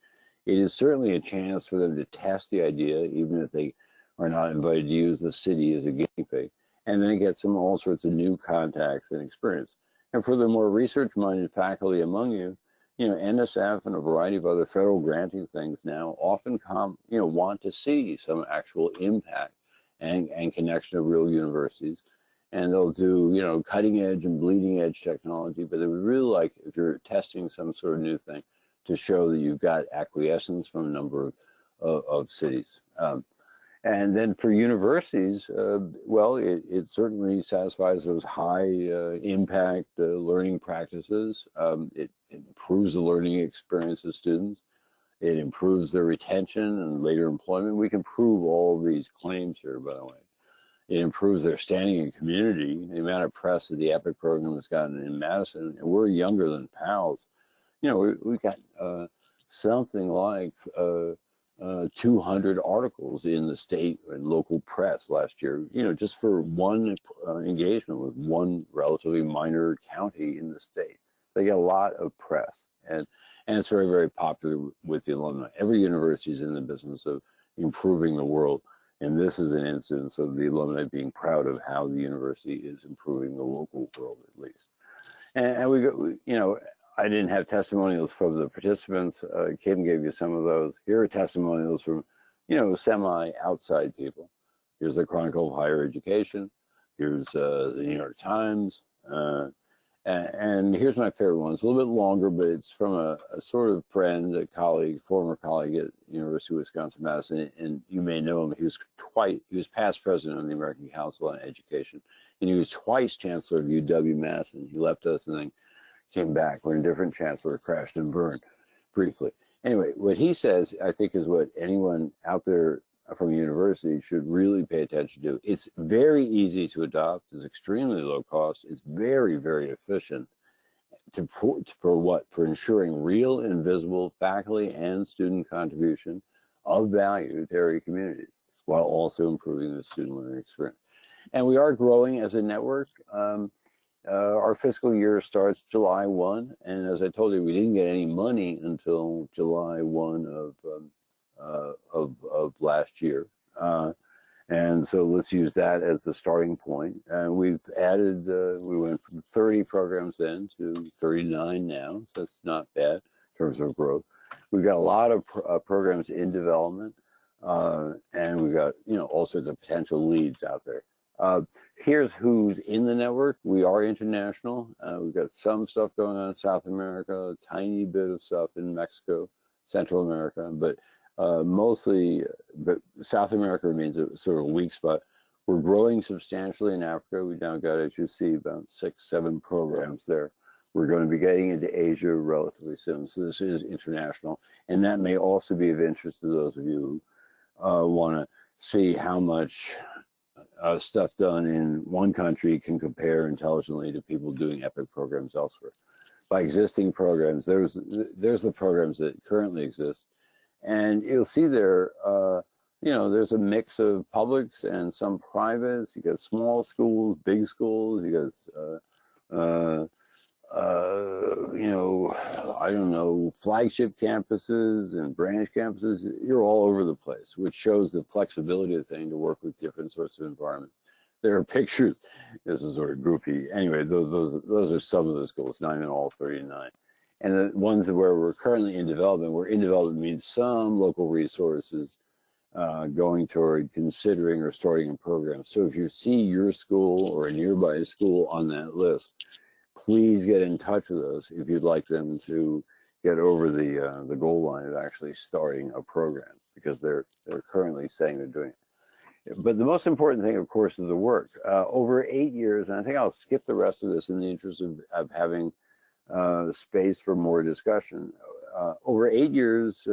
It is certainly a chance for them to test the idea, even if they are not invited to use the city as a guinea pig, and then get some all sorts of new contacts and experience. And for the more research-minded faculty among you, NSF and a variety of other federal granting things now often want to see some actual impact and connection of real universities. And they'll do, cutting edge and bleeding edge technology, but they would really like, if you're testing some sort of new thing, to show that you've got acquiescence from a number of cities. And then for universities, well, it certainly satisfies those high impact learning practices. It improves the learning experience of students. It improves their retention and later employment. We can prove all of these claims here, by the way. It improves their standing in community. The amount of press that the EPIC program has gotten in Madison, and we're younger than PALS. We got something like 200 articles in the state and local press last year, just for one engagement with one relatively minor county in the state. They get a lot of press, and it's very, very popular with the alumni. Every university is in the business of improving the world, and this is an instance of the alumni being proud of how the university is improving the local world, at least. And we go, I didn't have testimonials from the participants. Kim gave you some of those. Here are testimonials from, semi-outside people. Here's the Chronicle of Higher Education. Here's the New York Times. And here's my favorite one. It's a little bit longer, but it's from a sort of friend, a colleague, former colleague at University of Wisconsin-Madison, and you may know him. He was past president of the American Council on Education, and he was twice chancellor of UW-Madison. He left us and then came back when a different chancellor crashed and burned briefly. Anyway, what he says, I think, is what anyone out there from a university should really pay attention to. It's very easy to adopt. It's extremely low cost. It's very, very efficient for ensuring real and visible faculty and student contribution of value to area communities, while also improving the student learning experience. And we are growing as a network. Our fiscal year starts July 1, and as I told you, we didn't get any money until July 1 of last year. And so let's use that as the starting point. And we've added, we went from 30 programs then to 39 now, so it's not bad in terms of growth. We've got a lot of programs in development, and we've got, all sorts of potential leads out there. Here's who's in the network. We are international. We've got some stuff going on in South America, a tiny bit of stuff in Mexico, Central America, but mostly, but South America remains a sort of weak spot. We're growing substantially in Africa. We now got, as you see, about 6-7 programs there. We're going to be getting into Asia relatively soon. So this is international. And that may also be of interest to those of you who want to see how much stuff done in one country can compare intelligently to people doing EPIC programs elsewhere. By existing programs, there's the programs that currently exist. And you'll see there, there's a mix of publics and some privates. You got small schools, big schools. You got, I don't know, flagship campuses and branch campuses. You're all over the place, which shows the flexibility of the thing to work with different sorts of environments. There are pictures. This is sort of goofy. Anyway, those are some of the schools, not even all 39. And the ones where we're currently in development, where in development means some local resources going toward considering or starting a program. So if you see your school or a nearby school on that list, please get in touch with us if you'd like them to get over the goal line of actually starting a program, because they're currently saying they're doing it. But the most important thing, of course, is the work. Over 8 years, and I think I'll skip the rest of this in the interest of having space for more discussion. Over 8 years,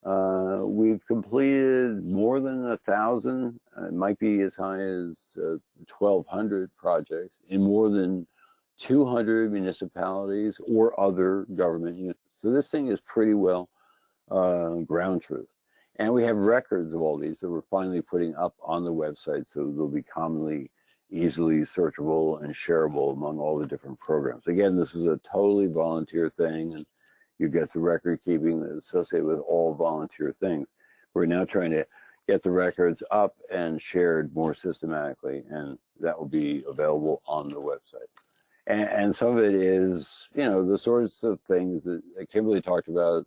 We've completed more than 1,000, it might be as high as 1,200 projects in more than 200 municipalities or other government units. So this thing is pretty well ground truth. And we have records of all these that we're finally putting up on the website, so they'll be commonly, easily searchable and shareable among all the different programs. Again, this is a totally volunteer thing, and you get the record keeping that's associated with all volunteer things. We're now trying to get the records up and shared more systematically, and that will be available on the website. And some of it is, you know, the sorts of things that Kimberly talked about,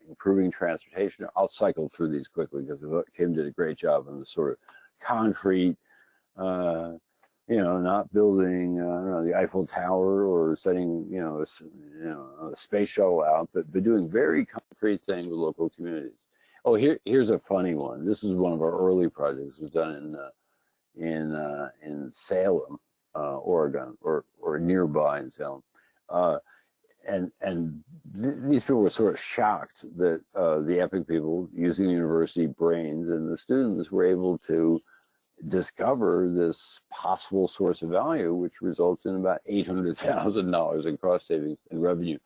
improving transportation. I'll cycle through these quickly because Kim did a great job on the sort of concrete, you know, not building, I don't know, the Eiffel Tower or setting, a space shuttle out, but doing very concrete things with local communities. Oh, here's a funny one. This is one of our early projects. It was done in Salem, Oregon, or nearby in Salem. These people were sort of shocked that the EPIC people, using the university brains, and the students were able to discover this possible source of value, which results in about $800,000 in cost savings and revenue.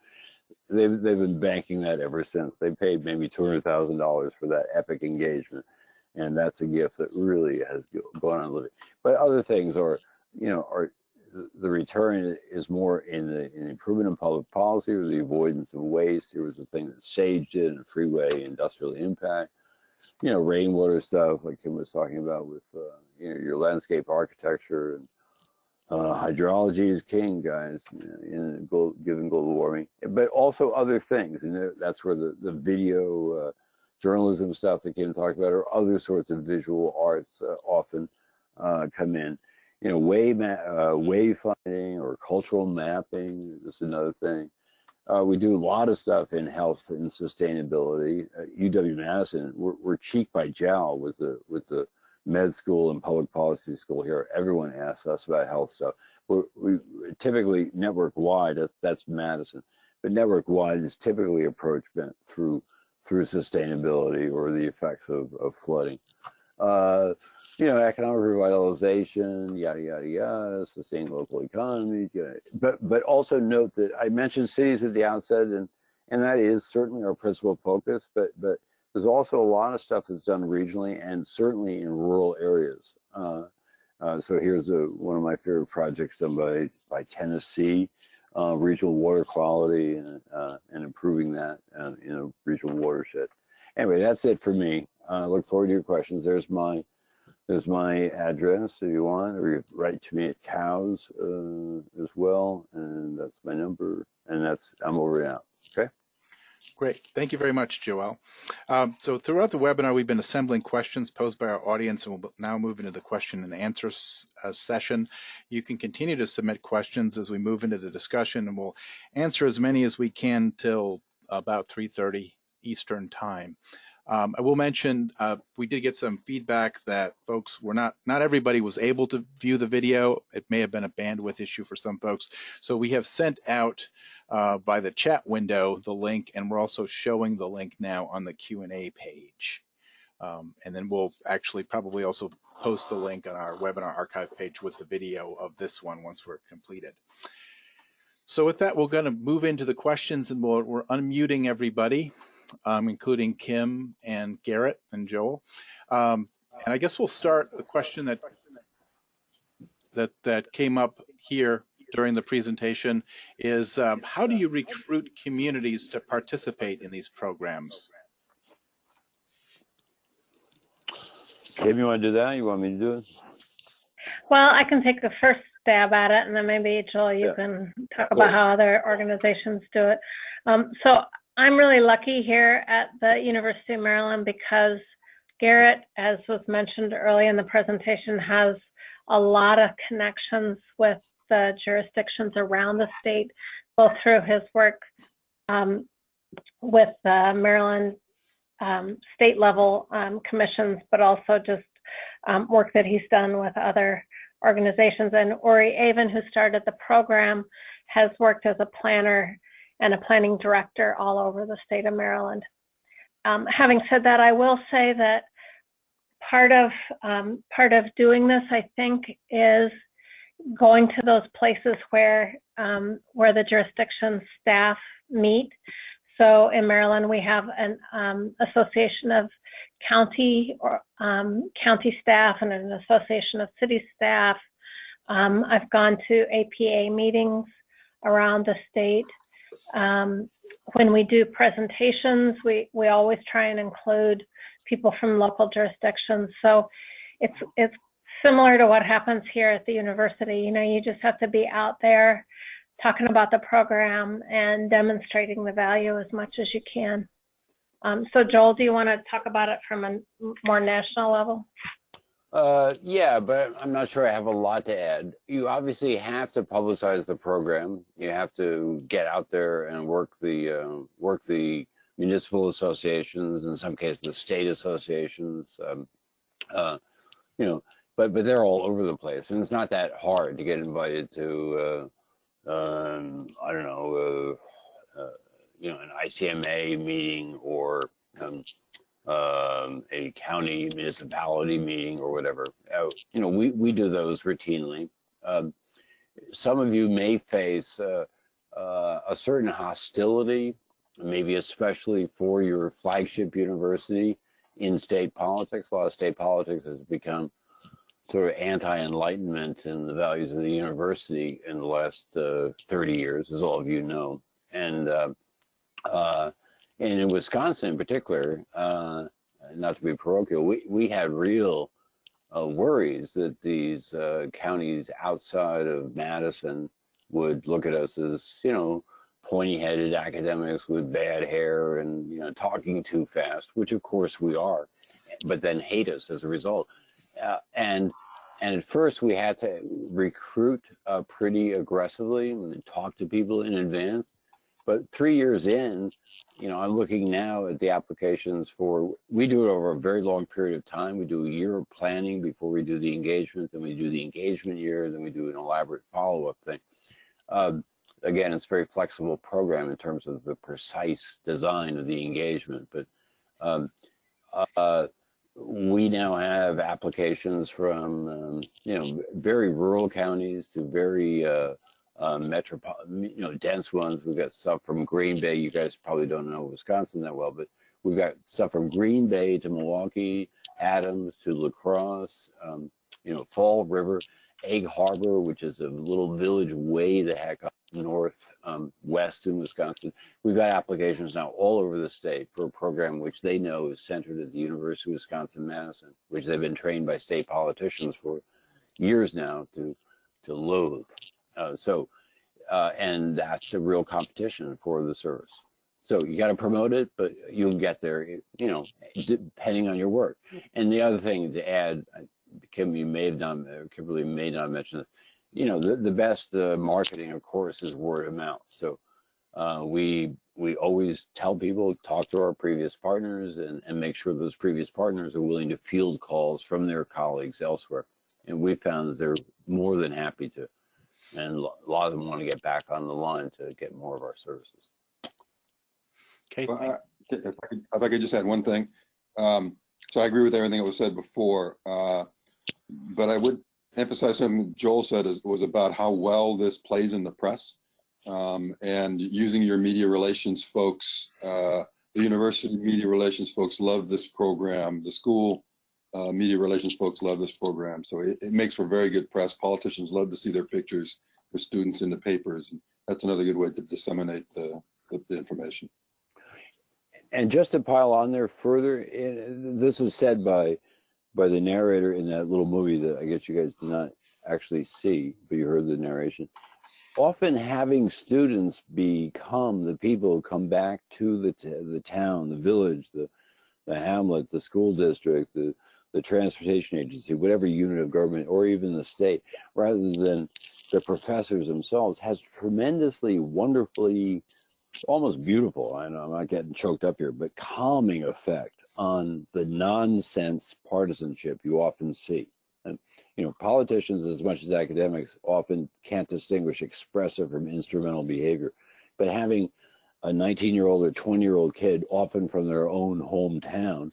They've been banking that ever since. They paid maybe $200,000 for that EPIC engagement, and that's a gift that really has gone on living. But other things are, the return is more in the improvement in public policy or the avoidance of waste. Here was the thing that Sage did in freeway industrial impact. Rainwater stuff like Kim was talking about with your landscape architecture, and hydrology is king, guys, given global warming, but also other things. And that's where the video journalism stuff that Kim talked about, or other sorts of visual arts often come in. Wayfinding or cultural mapping is another thing. We do a lot of stuff in health and sustainability. UW-Madison, we're cheek by jowl with the med school and public policy school here. Everyone asks us about health stuff. We typically network-wide, that's Madison, but network-wide is typically approached through sustainability or the effects of flooding. Economic revitalization, yada, yada, yada, sustain local economy. But also note that I mentioned cities at the outset, and that is certainly our principal focus, but there's also a lot of stuff that's done regionally and certainly in rural areas. So here's one of my favorite projects done by Tennessee, regional water quality and improving that in a regional watershed. Anyway, that's it for me. Look forward to your questions. There's my address if you want, or you write to me at COWS as well, and that's my number, and I'm over and out. Okay. Great. Thank you very much, Joel. So throughout the webinar, we've been assembling questions posed by our audience, and we'll now move into the question and answer session. You can continue to submit questions as we move into the discussion, and we'll answer as many as we can till about 3:30 Eastern time. I will mention we did get some feedback that folks were not everybody was able to view the video. It may have been a bandwidth issue for some folks. So we have sent out by the chat window the link, and we're also showing the link now on the Q&A page. And then we'll actually probably also post the link on our webinar archive page with the video of this one once we're completed. So with that, we're going to move into the questions, and we're unmuting everybody, including Kim and Gerrit and Joel. And I guess we'll start a question that came up here during the presentation is how do you recruit communities to participate in these programs? Kim, you want to do that? You want me to do it? Well, I can take the first stab at it, and then maybe, Joel, you can talk about how other organizations do it. So I'm really lucky here at the University of Maryland because Gerrit, as was mentioned early in the presentation, has a lot of connections with the jurisdictions around the state, both through his work with the Maryland state level commissions, but also just work that he's done with other organizations. And Ori Avon, who started the program, has worked as a planner and a planning director all over the state of Maryland. Having said that, I will say that part of doing this, I think, is going to those places where the jurisdiction staff meet. So in Maryland, we have an association of county staff and an association of city staff. I've gone to APA meetings around the state. When we do presentations, we always try and include people from local jurisdictions. So it's similar to what happens here at the university. You know, you just have to be out there talking about the program and demonstrating the value as much as you can. So Joel, do you want to talk about it from a more national level? Yeah, but I'm not sure I have a lot to add. You obviously have to publicize the program. You have to get out there and work the municipal associations, in some cases the state associations. You know, but they're all over the place, and it's not that hard to get invited to I don't know, you know, an ICMA meeting or a county municipality meeting or whatever. You know, we do those routinely. Some of you may face a certain hostility, maybe especially for your flagship university in state politics. A lot of state politics has become sort of anti-enlightenment in the values of the university in the last 30 years, as all of you know. And in Wisconsin in particular, not to be parochial, we had real worries that these counties outside of Madison would look at us as, you know, pointy-headed academics with bad hair and, you know, talking too fast, which of course we are, but then hate us as a result. And at first we had to recruit pretty aggressively and talk to people in advance. But 3 years in, you know, I'm looking now at the applications for, we do it over a very long period of time. We do a year of planning before we do the engagement, then we do the engagement year, then we do an elaborate follow-up thing. Again, it's a very flexible program in terms of the precise design of the engagement, but we now have applications from, you know, very rural counties to very metropolitan, you know, dense ones. We've got stuff from Green Bay. You guys probably don't know Wisconsin that well, but we've got stuff from Green Bay to Milwaukee, Adams to La Crosse, you know, Fall River, Egg Harbor, which is a little village way the heck up north west in Wisconsin. We've got applications now all over the state for a program which they know is centered at the University of Wisconsin-Madison, which they've been trained by state politicians for years now to loathe. And that's a real competition for the service. So you got to promote it, but you'll get there, you know, depending on your work. And the other thing to add, Kimberly may not mention this, you know, the best marketing, of course, is word of mouth. So we always tell people, talk to our previous partners and make sure those previous partners are willing to field calls from their colleagues elsewhere. And we found that they're more than happy to. And a lot of them want to get back on the line to get more of our services. Okay. Well, if I could just add one thing. So I agree with everything that was said before, but I would emphasize something Joel said was about how well this plays in the press, and using your media relations folks. The university media relations folks love this program. The school media relations folks love this program. So it makes for very good press. Politicians love to see their pictures with students in the papers. And that's another good way to disseminate the information. And just to pile on there further, this was said by the narrator in that little movie that I guess you guys did not actually see, but you heard the narration. Often having students become the people who come back to the town, the village, the hamlet, the school district, the transportation agency, whatever unit of government, or even the state, rather than the professors themselves, has tremendously, wonderfully, almost beautiful, I know I'm not getting choked up here, but calming effect on the nonsense partisanship you often see. And, you know, politicians, as much as academics, often can't distinguish expressive from instrumental behavior. But having a 19-year-old or 20-year-old kid, often from their own hometown,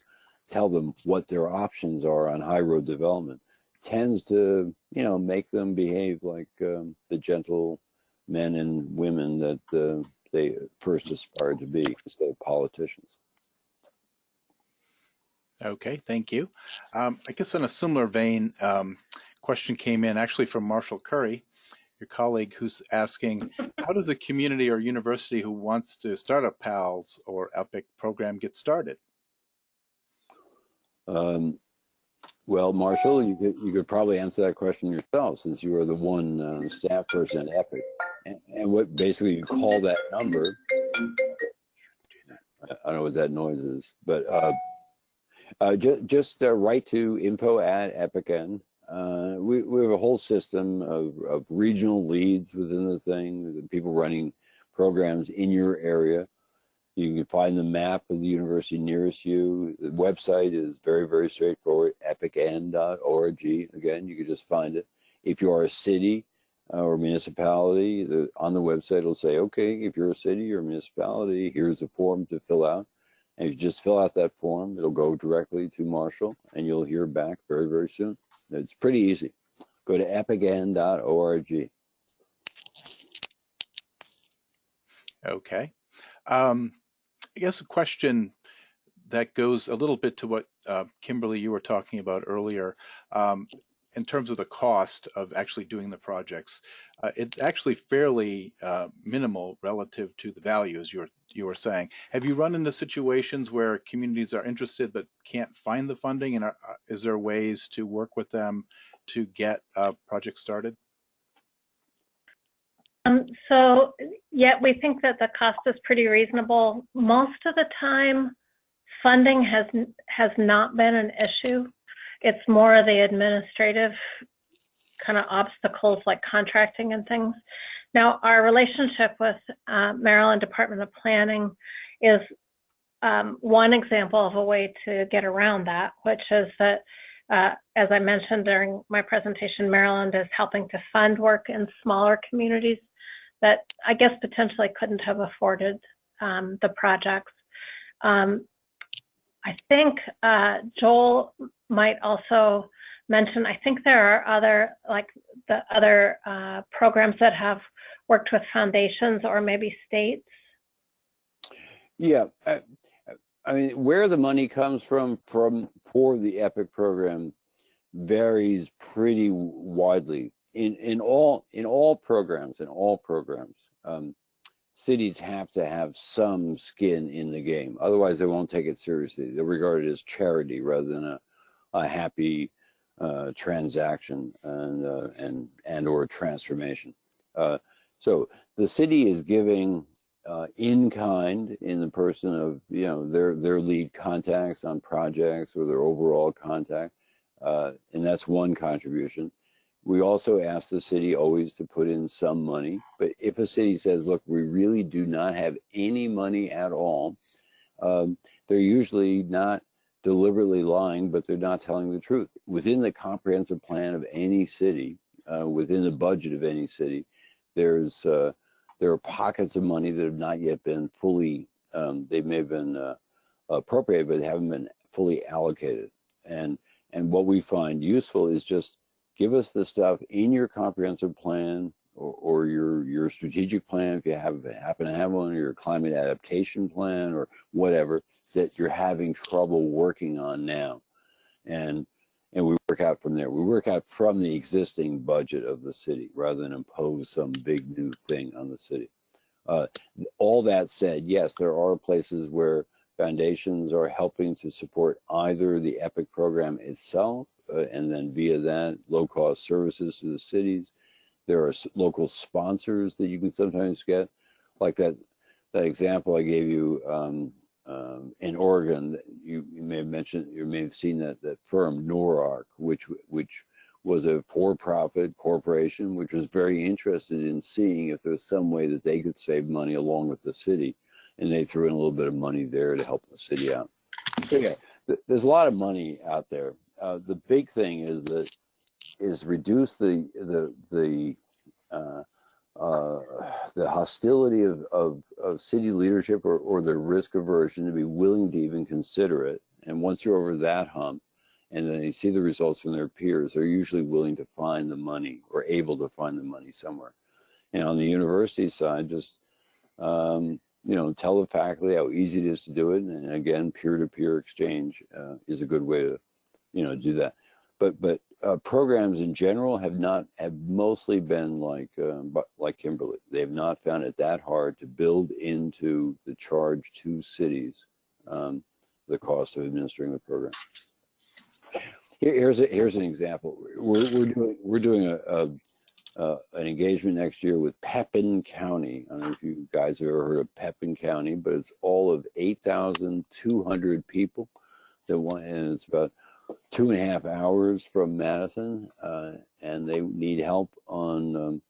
tell them what their options are on high road development, tends to, make them behave like the gentle men and women that they first aspired to be instead of politicians. Okay, thank you. I guess in a similar vein, question came in actually from Marshall Curry, your colleague, who's asking, how does a community or university who wants to start a PALS or EPIC program get started? Well, Marshall, you could probably answer that question yourself, since you are the one staff person at EPIC. And what basically you call that number, I don't know what that noise is, but just write to info@epicn. We have a whole system of regional leads within the thing, people running programs in your area. You can find the map of the university nearest you. The website is very, very straightforward, epicn.org. Again, you can just find it. If you are a city or municipality, on the website it'll say, okay, if you're a city or municipality, here's a form to fill out. And if you just fill out that form, it'll go directly to Marshall, and you'll hear back very, very soon. It's pretty easy. Go to epicn.org. Okay. I guess a question that goes a little bit to what Kimberly, you were talking about earlier, in terms of the cost of actually doing the projects. It's actually fairly minimal relative to the value, as you were saying. Have you run into situations where communities are interested but can't find the funding, and is there ways to work with them to get a project started? So, yeah, we think that the cost is pretty reasonable. Most of the time, funding has not been an issue. It's more of the administrative kind of obstacles like contracting and things. Now, our relationship with Maryland Department of Planning is one example of a way to get around that, which is that, as I mentioned during my presentation, Maryland is helping to fund work in smaller communities that I guess potentially couldn't have afforded the projects. I think Joel might also mention, I think there are other, like the other programs that have worked with foundations or maybe states. Yeah, I mean, where the money comes from for the EPIC program varies pretty widely. In all programs, cities have to have some skin in the game. Otherwise, they won't take it seriously. They'll regard it as charity rather than a happy transaction and or transformation. So the city is giving in kind, in the person of their lead contacts on projects or their overall contact, and that's one contribution. We also ask the city always to put in some money, but if a city says, look, we really do not have any money at all, they're usually not deliberately lying, but they're not telling the truth. Within the comprehensive plan of any city, within the budget of any city, there are pockets of money that have not yet been fully, they may have been appropriated, but haven't been fully allocated. And what we find useful is just give us the stuff in your comprehensive plan or your strategic plan, if you happen to have one, or your climate adaptation plan or whatever that you're having trouble working on now. And we work out from there. We work out from the existing budget of the city rather than impose some big new thing on the city. All that said, yes, there are places where foundations are helping to support either the EPIC program itself, and then via that, low-cost services to the cities. There are local sponsors that you can sometimes get, like that example I gave you in Oregon. You may have mentioned, you may have seen that firm Norark, which was a for-profit corporation, which was very interested in seeing if there's some way that they could save money along with the city, and they threw in a little bit of money there to help the city out. So yeah, there's a lot of money out there. The big thing is reduce the the hostility of city leadership or the risk aversion to be willing to even consider it. And once you're over that hump, and then they see the results from their peers, they're usually willing to find the money or able to find the money somewhere. And on the university side, just tell the faculty how easy it is to do it. And again, peer-to-peer exchange is a good way to do that. But programs in general have mostly been like Kimberly. They have not found it that hard to build into the charge to cities the cost of administering the program. Here's an example. We're doing an engagement next year with Pepin County. I don't know if you guys have ever heard of Pepin County, but it's all of 8,200 people that want, and it's about 2.5 hours from Madison, and they need help on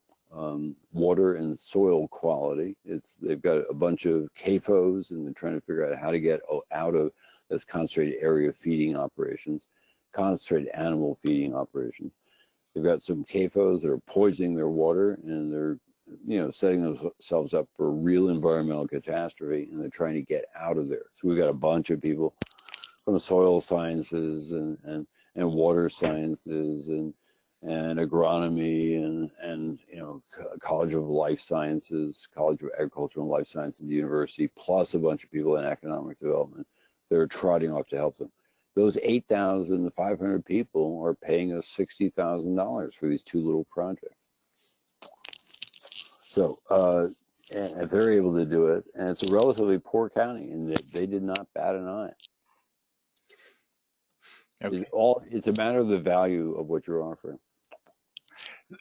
water and soil quality. They've got a bunch of CAFOs, and they're trying to figure out how to get out of this concentrated area feeding operations, concentrated animal feeding operations. They've got some CAFOs that are poisoning their water, and they're setting themselves up for a real environmental catastrophe, and they're trying to get out of there. So we've got a bunch of people from soil sciences and water sciences and agronomy and College of Life Sciences, College of Agricultural and Life Sciences at the university, plus a bunch of people in economic development that are trotting off to help them. Those 8,500 people are paying us $60,000 for these two little projects. So and if they're able to do it, and it's a relatively poor county, and they did not bat an eye. Okay. It's a matter of the value of what you're offering.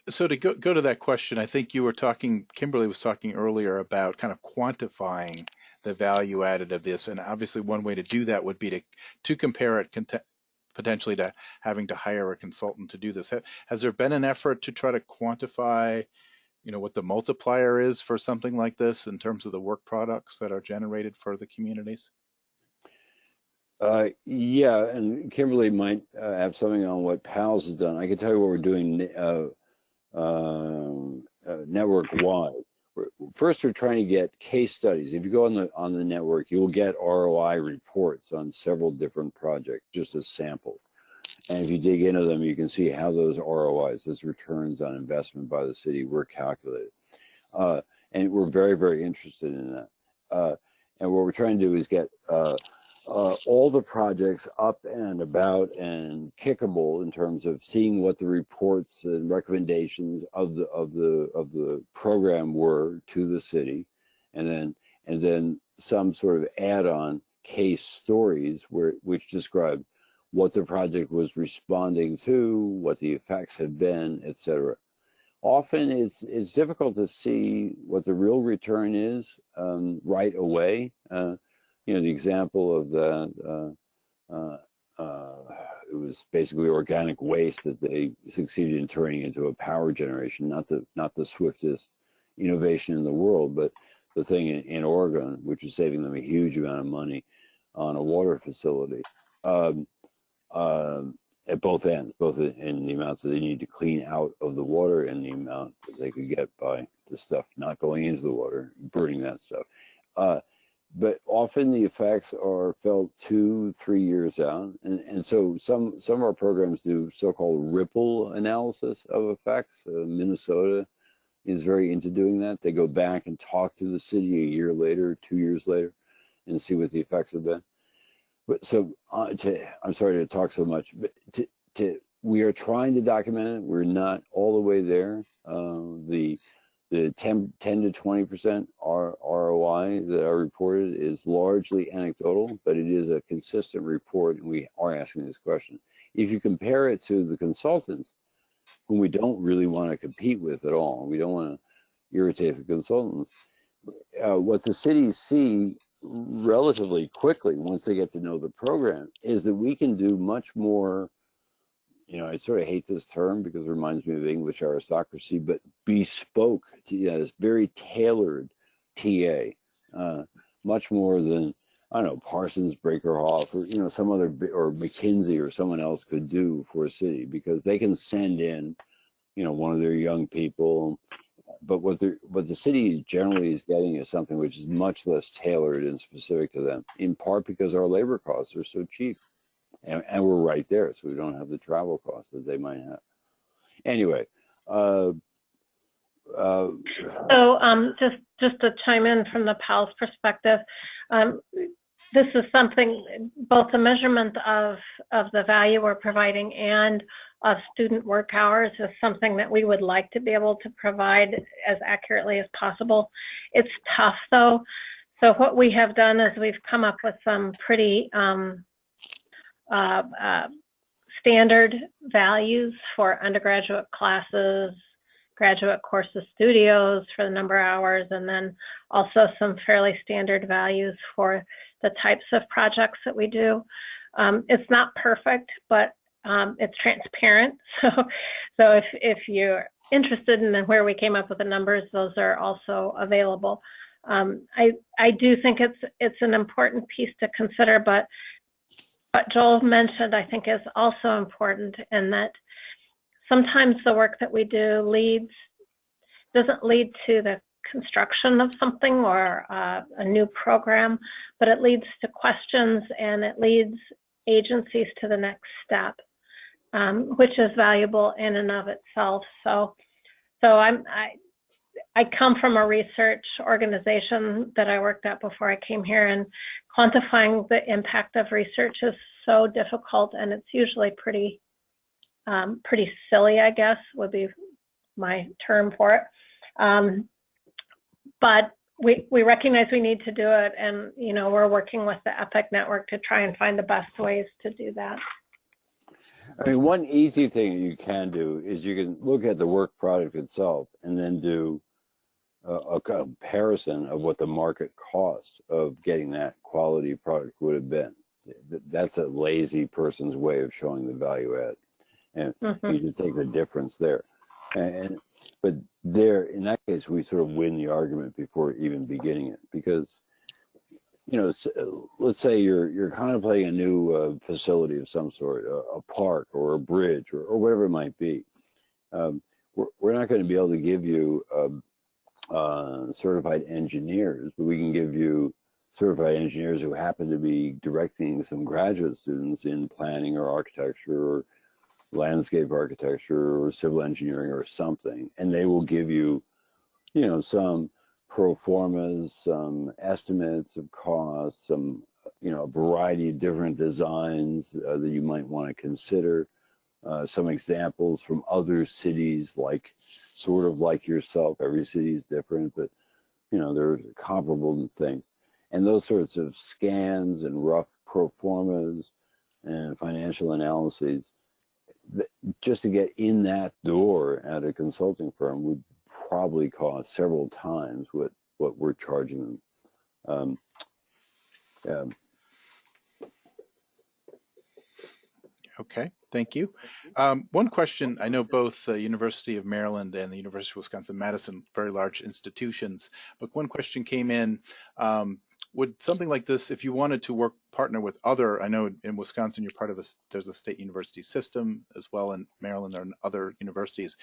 So to go to that question, I think Kimberly was talking earlier about kind of quantifying the value added of this, and obviously one way to do that would be to compare it potentially to having to hire a consultant to do this. Has there been an effort to try to quantify, what the multiplier is for something like this in terms of the work products that are generated for the communities? Yeah, and Kimberly might have something on what PALS has done. I can tell you what we're doing network-wide. First, we're trying to get case studies. If you go on the network, you'll get ROI reports on several different projects, just as samples. And if you dig into them, you can see how those ROIs, those returns on investment by the city, were calculated. And we're very, very interested in that. And what we're trying to do is get all the projects up and about and kickable in terms of seeing what the reports and recommendations of the program were to the city, and then some sort of add-on case stories which describe what the project was responding to, what the effects have been, etc. Often it's difficult to see what the real return is right away. The example of it was basically organic waste that they succeeded in turning into a power generation, not the swiftest innovation in the world, but the thing in Oregon, which is saving them a huge amount of money on a water facility at both ends, both in the amounts that they need to clean out of the water and the amount that they could get by the stuff not going into the water, burning that stuff. But often the effects are felt 2-3 years out. And so some of our programs do so-called ripple analysis of effects. Minnesota is very into doing that. They go back and talk to the city a year later, 2 years later, and see what the effects have been. But so I'm sorry to talk so much, but we are trying to document it. We're not all the way there. The 10 to 20% ROI that are reported is largely anecdotal, but it is a consistent report, and we are asking this question. If you compare it to the consultants, whom we don't really want to compete with at all, we don't want to irritate the consultants, what the cities see relatively quickly once they get to know the program is that we can do much more. I sort of hate this term because it reminds me of English aristocracy, but bespoke, it's very tailored TA, much more than, I don't know, Parsons, Breakerhoff, or, some other, or McKinsey or someone else could do for a city, because they can send in, one of their young people, but what the city generally is getting is something which is much less tailored and specific to them, in part because our labor costs are so cheap, and we're right there, so we don't have the travel costs that they might have. Anyway, just to chime in from the PALS perspective, this is something, both the measurement of the value we're providing and of student work hours is something that we would like to be able to provide as accurately as possible. It's tough though. So what we have done is we've come up with some pretty standard values for undergraduate classes, graduate courses studios for the number of hours, and then also some fairly standard values for the types of projects that we do. It's not perfect, but it's transparent. So if you're interested in where we came up with the numbers, those are also available. I do think it's an important piece to consider, but what Joel mentioned, I think, is also important in that sometimes the work that we do doesn't lead to the construction of something or a new program, but it leads to questions and it leads agencies to the next step, which is valuable in and of itself. So I come from a research organization that I worked at before I came here, and quantifying the impact of research is so difficult, and it's usually pretty silly, I guess, would be my term for it. But we recognize we need to do it, and we're working with the EPIC network to try and find the best ways to do that. I mean, one easy thing you can do is you can look at the work product itself and then do a comparison of what the market cost of getting that quality product would have been. That's a lazy person's way of showing the value add, and you just take the difference there. But there, in that case, we sort of win the argument before even beginning it, because let's say you're contemplating a new facility of some sort, a park or a bridge or whatever it might be. We're not going to be able to give you certified engineers, but we can give you certified engineers who happen to be directing some graduate students in planning or architecture or landscape architecture or civil engineering or something, and they will give you, some pro formas, some estimates of costs, some, a variety of different designs that you might want to consider, some examples from other cities, sort of like yourself. Every city is different, but they're comparable things. And those sorts of scans and rough pro formas and financial analyses, just to get in that door at a consulting firm would probably cost several times what we're charging them. Okay, thank you. One question, I know both the University of Maryland and the University of Wisconsin-Madison, very large institutions, but one question came in, would something like this, if you wanted to partner with other, I know in Wisconsin you're part of there's a state university system as well, in Maryland there are other universities.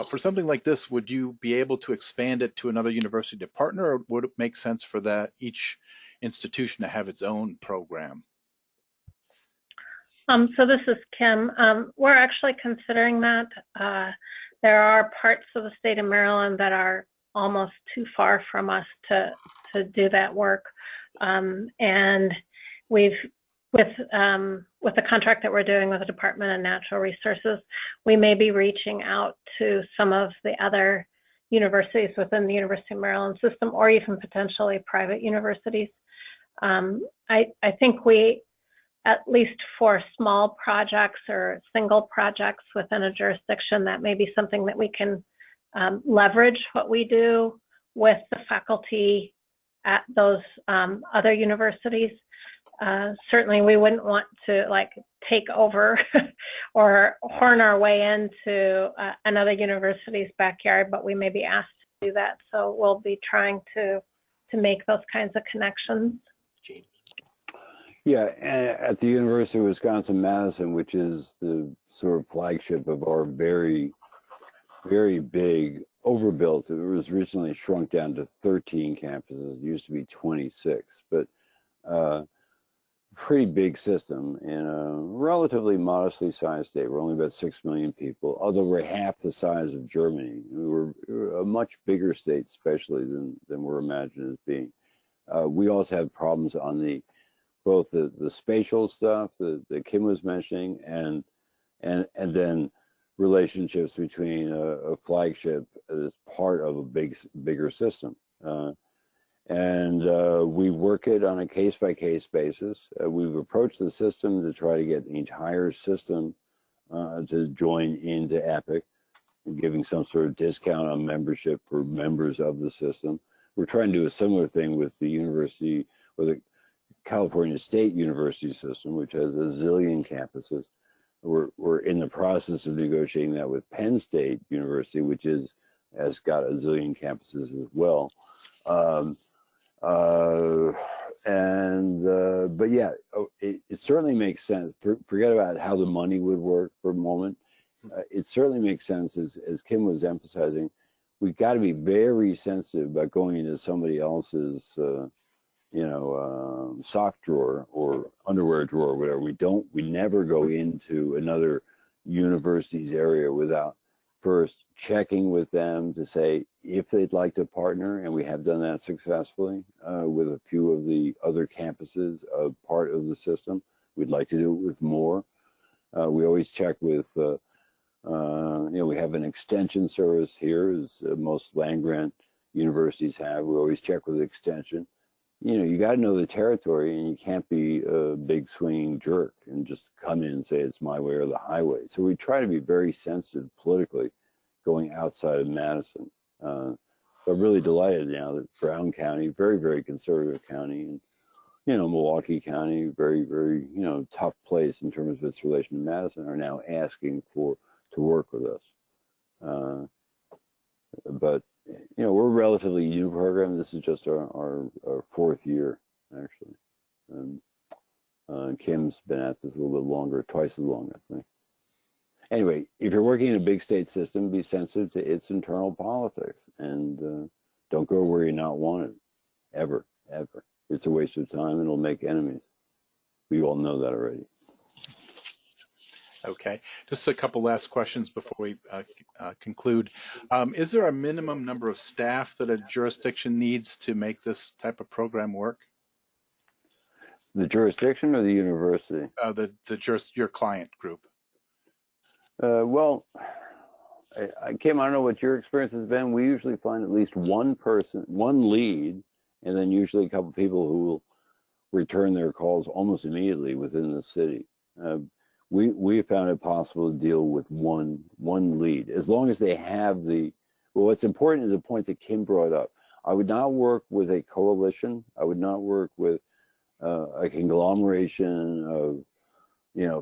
For something like this, would you be able to expand it to another university to partner, or would it make sense for each institution to have its own program? So this is Kim. We're actually considering that. There are parts of the state of Maryland that are almost too far from us to do that work. And with the contract that we're doing with the Department of Natural Resources, we may be reaching out to some of the other universities within the University of Maryland system, or even potentially private universities. I think we, at least for small projects or single projects within a jurisdiction, that may be something that we can leverage what we do with the faculty at those other universities. Certainly we wouldn't want to take over or horn our way into another university's backyard, but we may be asked to do that. So we'll be trying to make those kinds of connections. Yeah, at the University of Wisconsin-Madison, which is the sort of flagship of our very very big, overbuilt. It was recently shrunk down to 13 campuses. It used to be 26, but pretty big system in a relatively modestly sized state. We're only about 6 million people, although we're half the size of Germany. We're a much bigger state, especially than we're imagined as being. We also have problems on both the spatial stuff that Kim was mentioning, and then relationships between a flagship as part of a bigger system. We work it on a case-by-case basis. We've approached the system to try to get the entire system to join into EPIC, giving some sort of discount on membership for members of the system. We're trying to do a similar thing with the university, or the California State University system, which has a zillion campuses. We're in the process of negotiating that with Penn State University, which has got a zillion campuses as well. But yeah, it certainly makes sense. Forget about how the money would work for a moment. It certainly makes sense, as Kim was emphasizing. We've got to be very sensitive about going into somebody else's, sock drawer or underwear drawer, or whatever. We never go into another university's area without first checking with them to say if they'd like to partner, and we have done that successfully with a few of the other campuses of part of the system. We'd like to do it with more. We always check with, we have an extension service here, as most land-grant universities have. We always check with extension. You got to know the territory, and you can't be a big swinging jerk and just come in and say it's my way or the highway. So we try to be very sensitive politically going outside of Madison. But really delighted now that Brown County, very, very conservative county, and Milwaukee County, very, very tough place in terms of its relation to Madison, are now asking to work with us. But we're a relatively new program. This is just our fourth year, actually. Kim's been at this a little bit longer, twice as long, I think. Anyway, if you're working in a big state system, be sensitive to its internal politics, and don't go where you're not wanted, ever. It's a waste of time, and it'll make enemies. We all know that already. Okay, just a couple last questions before we conclude. Is there a minimum number of staff that a jurisdiction needs to make this type of program work? The jurisdiction or the university? Your client group. Well, Kim, I don't know what your experience has been. We usually find at least one person, one lead, and then usually a couple of people who will return their calls almost immediately within the city. We found it possible to deal with one lead, as long as they have what's important is the point that Kim brought up. I would not work with a coalition. I would not work with a conglomeration of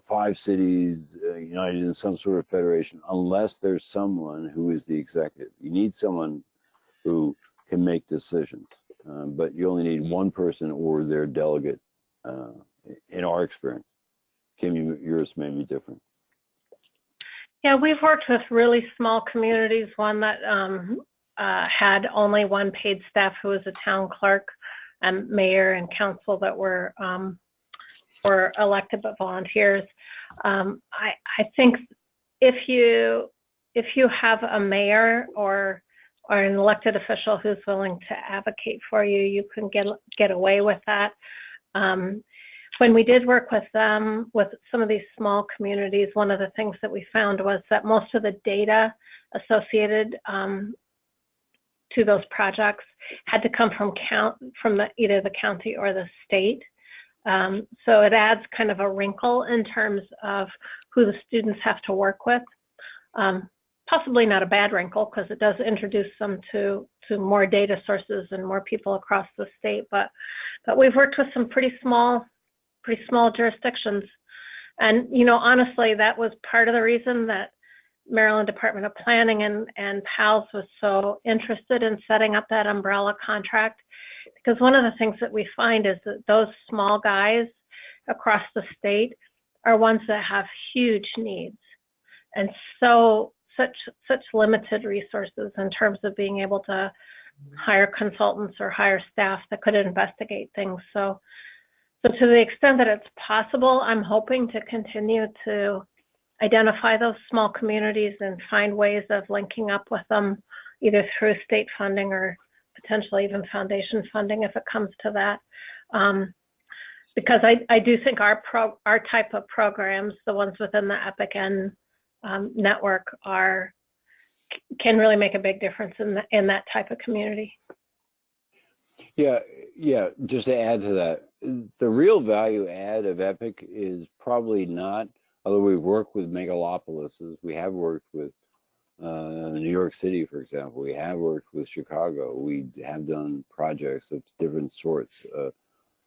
5 cities united in some sort of federation, unless there's someone who is the executive. You need someone who can make decisions, but you only need one person or their delegate, in our experience. Kim, yours may be different. Yeah, we've worked with really small communities, one that had only one paid staff who was a town clerk, and mayor and council that were elected but volunteers. I think if you have a mayor or an elected official who's willing to advocate for you, you can get away with that. When we did work with them, with some of these small communities, one of the things that we found was that most of the data associated to those projects had to come from either the county or the state. So it adds kind of a wrinkle in terms of who the students have to work with. Possibly not a bad wrinkle, because it does introduce them to more data sources and more people across the state. But we've worked with some pretty small jurisdictions, and honestly, that was part of the reason that Maryland Department of Planning and PALS was so interested in setting up that umbrella contract, because one of the things that we find is that those small guys across the state are ones that have huge needs, and so such limited resources in terms of being able to hire consultants or hire staff that could investigate things. So to the extent that it's possible, I'm hoping to continue to identify those small communities and find ways of linking up with them, either through state funding or potentially even foundation funding if it comes to that. Because I do think our type of programs, the ones within the EPIC network, can really make a big difference in that type of community. Yeah. Just to add to that, the real value add of EPIC is probably not, although we've worked with megalopolises, we have worked with New York City, for example, we have worked with Chicago, we have done projects of different sorts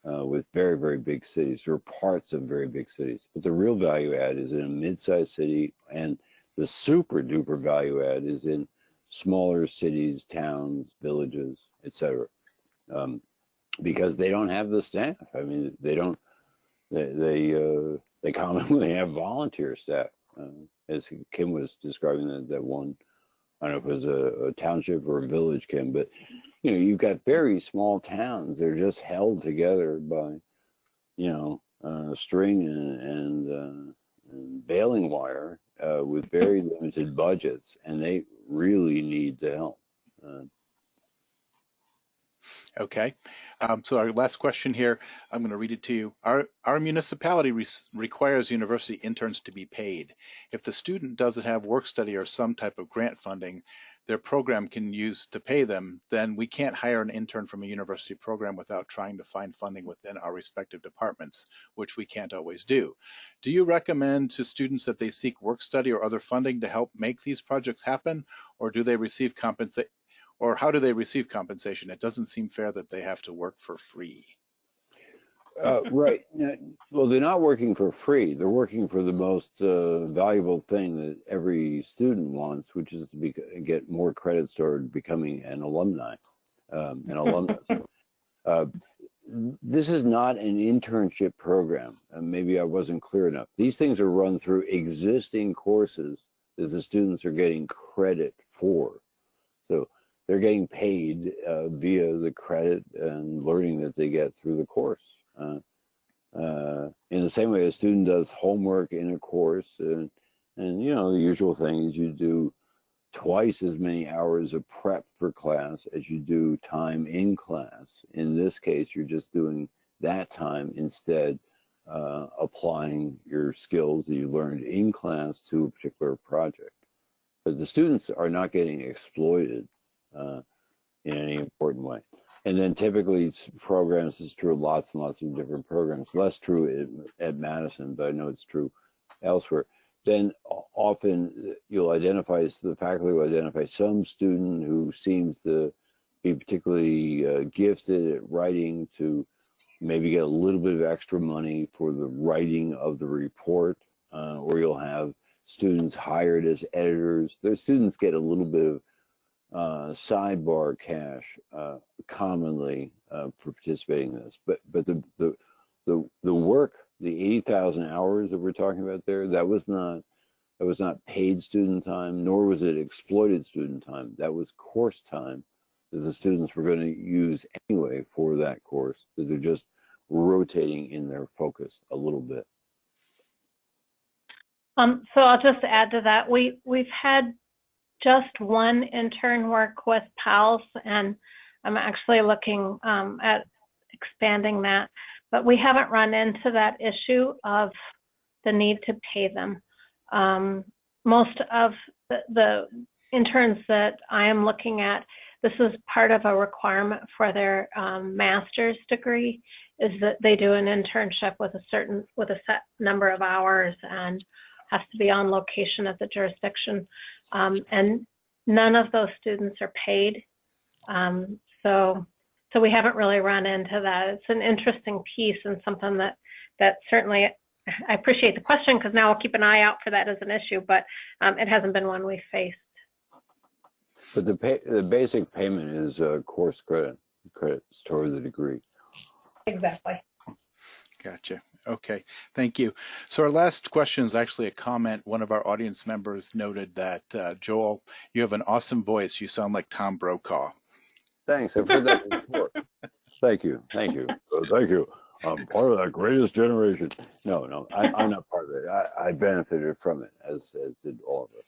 with very, very big cities or parts of very big cities. But the real value add is in a mid-sized city, and the super duper value add is in smaller cities, towns, villages, etc. Because they don't have the staff. I mean, they commonly have volunteer staff. As Kim was describing that one, I don't know if it was a township or a village, Kim, but you know, you've got very small towns. They're just held together by, you know, string and baling wire with very limited budgets, and they really need the help. Okay, so our last question here, I'm going to read it to you. Our municipality requires university interns to be paid. If the student doesn't have work study or some type of grant funding their program can use to pay them, then we can't hire an intern from a university program without trying to find funding within our respective departments, which we can't always do. Do you recommend to students that they seek work study or other funding to help make these projects happen, or do they receive compensation? Or how do they receive compensation? It doesn't seem fair that they have to work for free. Right. Well, they're not working for free. They're working for the most valuable thing that every student wants, which is to get more credits toward becoming an alumni, an alumnus. This is not an internship program. Maybe I wasn't clear enough. These things are run through existing courses that the students are getting credit for. So they're getting paid via the credit and learning that they get through the course. In the same way a student does homework in a course, and you know, the usual thing is you do twice as many hours of prep for class as you do time in class. In this case, you're just doing that time instead, applying your skills that you learned in class to a particular project. But the students are not getting exploited in any important way. And then typically programs, is true of lots and lots of different programs, less true at Madison, but I know it's true elsewhere. Then often you'll identify, the faculty will identify some student who seems to be particularly gifted at writing to maybe get a little bit of extra money for the writing of the report, or you'll have students hired as editors. Their students get a little bit of sidebar cash commonly for participating in this, but the work, the 80,000 hours that we're talking about there, that was not paid student time, nor was it exploited student time. That was course time that the students were going to use anyway for that course, that they're just rotating in their focus a little bit. So I'll just add to that. We've had just one intern work with PALS, and I'm actually looking at expanding that, but we haven't run into that issue of the need to pay them. Most of the interns that I am looking at, this is part of a requirement for their master's degree, is that they do an internship with a set number of hours and has to be on location at the jurisdiction. And none of those students are paid. So we haven't really run into that. It's an interesting piece and something that certainly, I appreciate the question, because now I'll keep an eye out for that as an issue, but it hasn't been one we faced. But the basic payment is course credits toward the degree. Exactly. Gotcha. Okay, thank you. So our last question is actually a comment. One of our audience members noted that, Joel, you have an awesome voice. You sound like Tom Brokaw. Thanks. I've heard that before. Thank you. Thank you. Thank you. I'm part of that greatest generation. No, I'm not part of it. I benefited from it, as did all of us.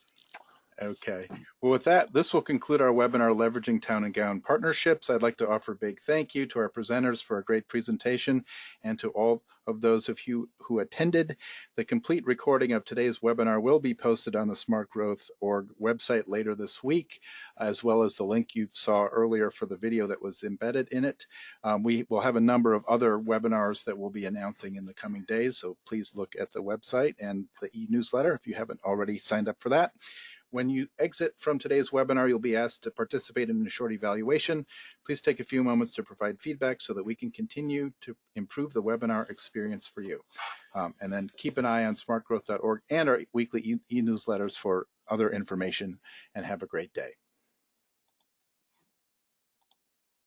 Okay. Well, with that, this will conclude our webinar, Leveraging Town and Gown Partnerships. I'd like to offer a big thank you to our presenters for a great presentation and to all of those of you who attended. The complete recording of today's webinar will be posted on the smartgrowth.org website later this week, as well as the link you saw earlier for the video that was embedded in it. We will have a number of other webinars that we'll be announcing in the coming days, so please look at the website and the e-newsletter if you haven't already signed up for that. When you exit from today's webinar, you'll be asked to participate in a short evaluation. Please take a few moments to provide feedback so that we can continue to improve the webinar experience for you. And then keep an eye on smartgrowth.org and our weekly e-newsletters for other information, and have a great day.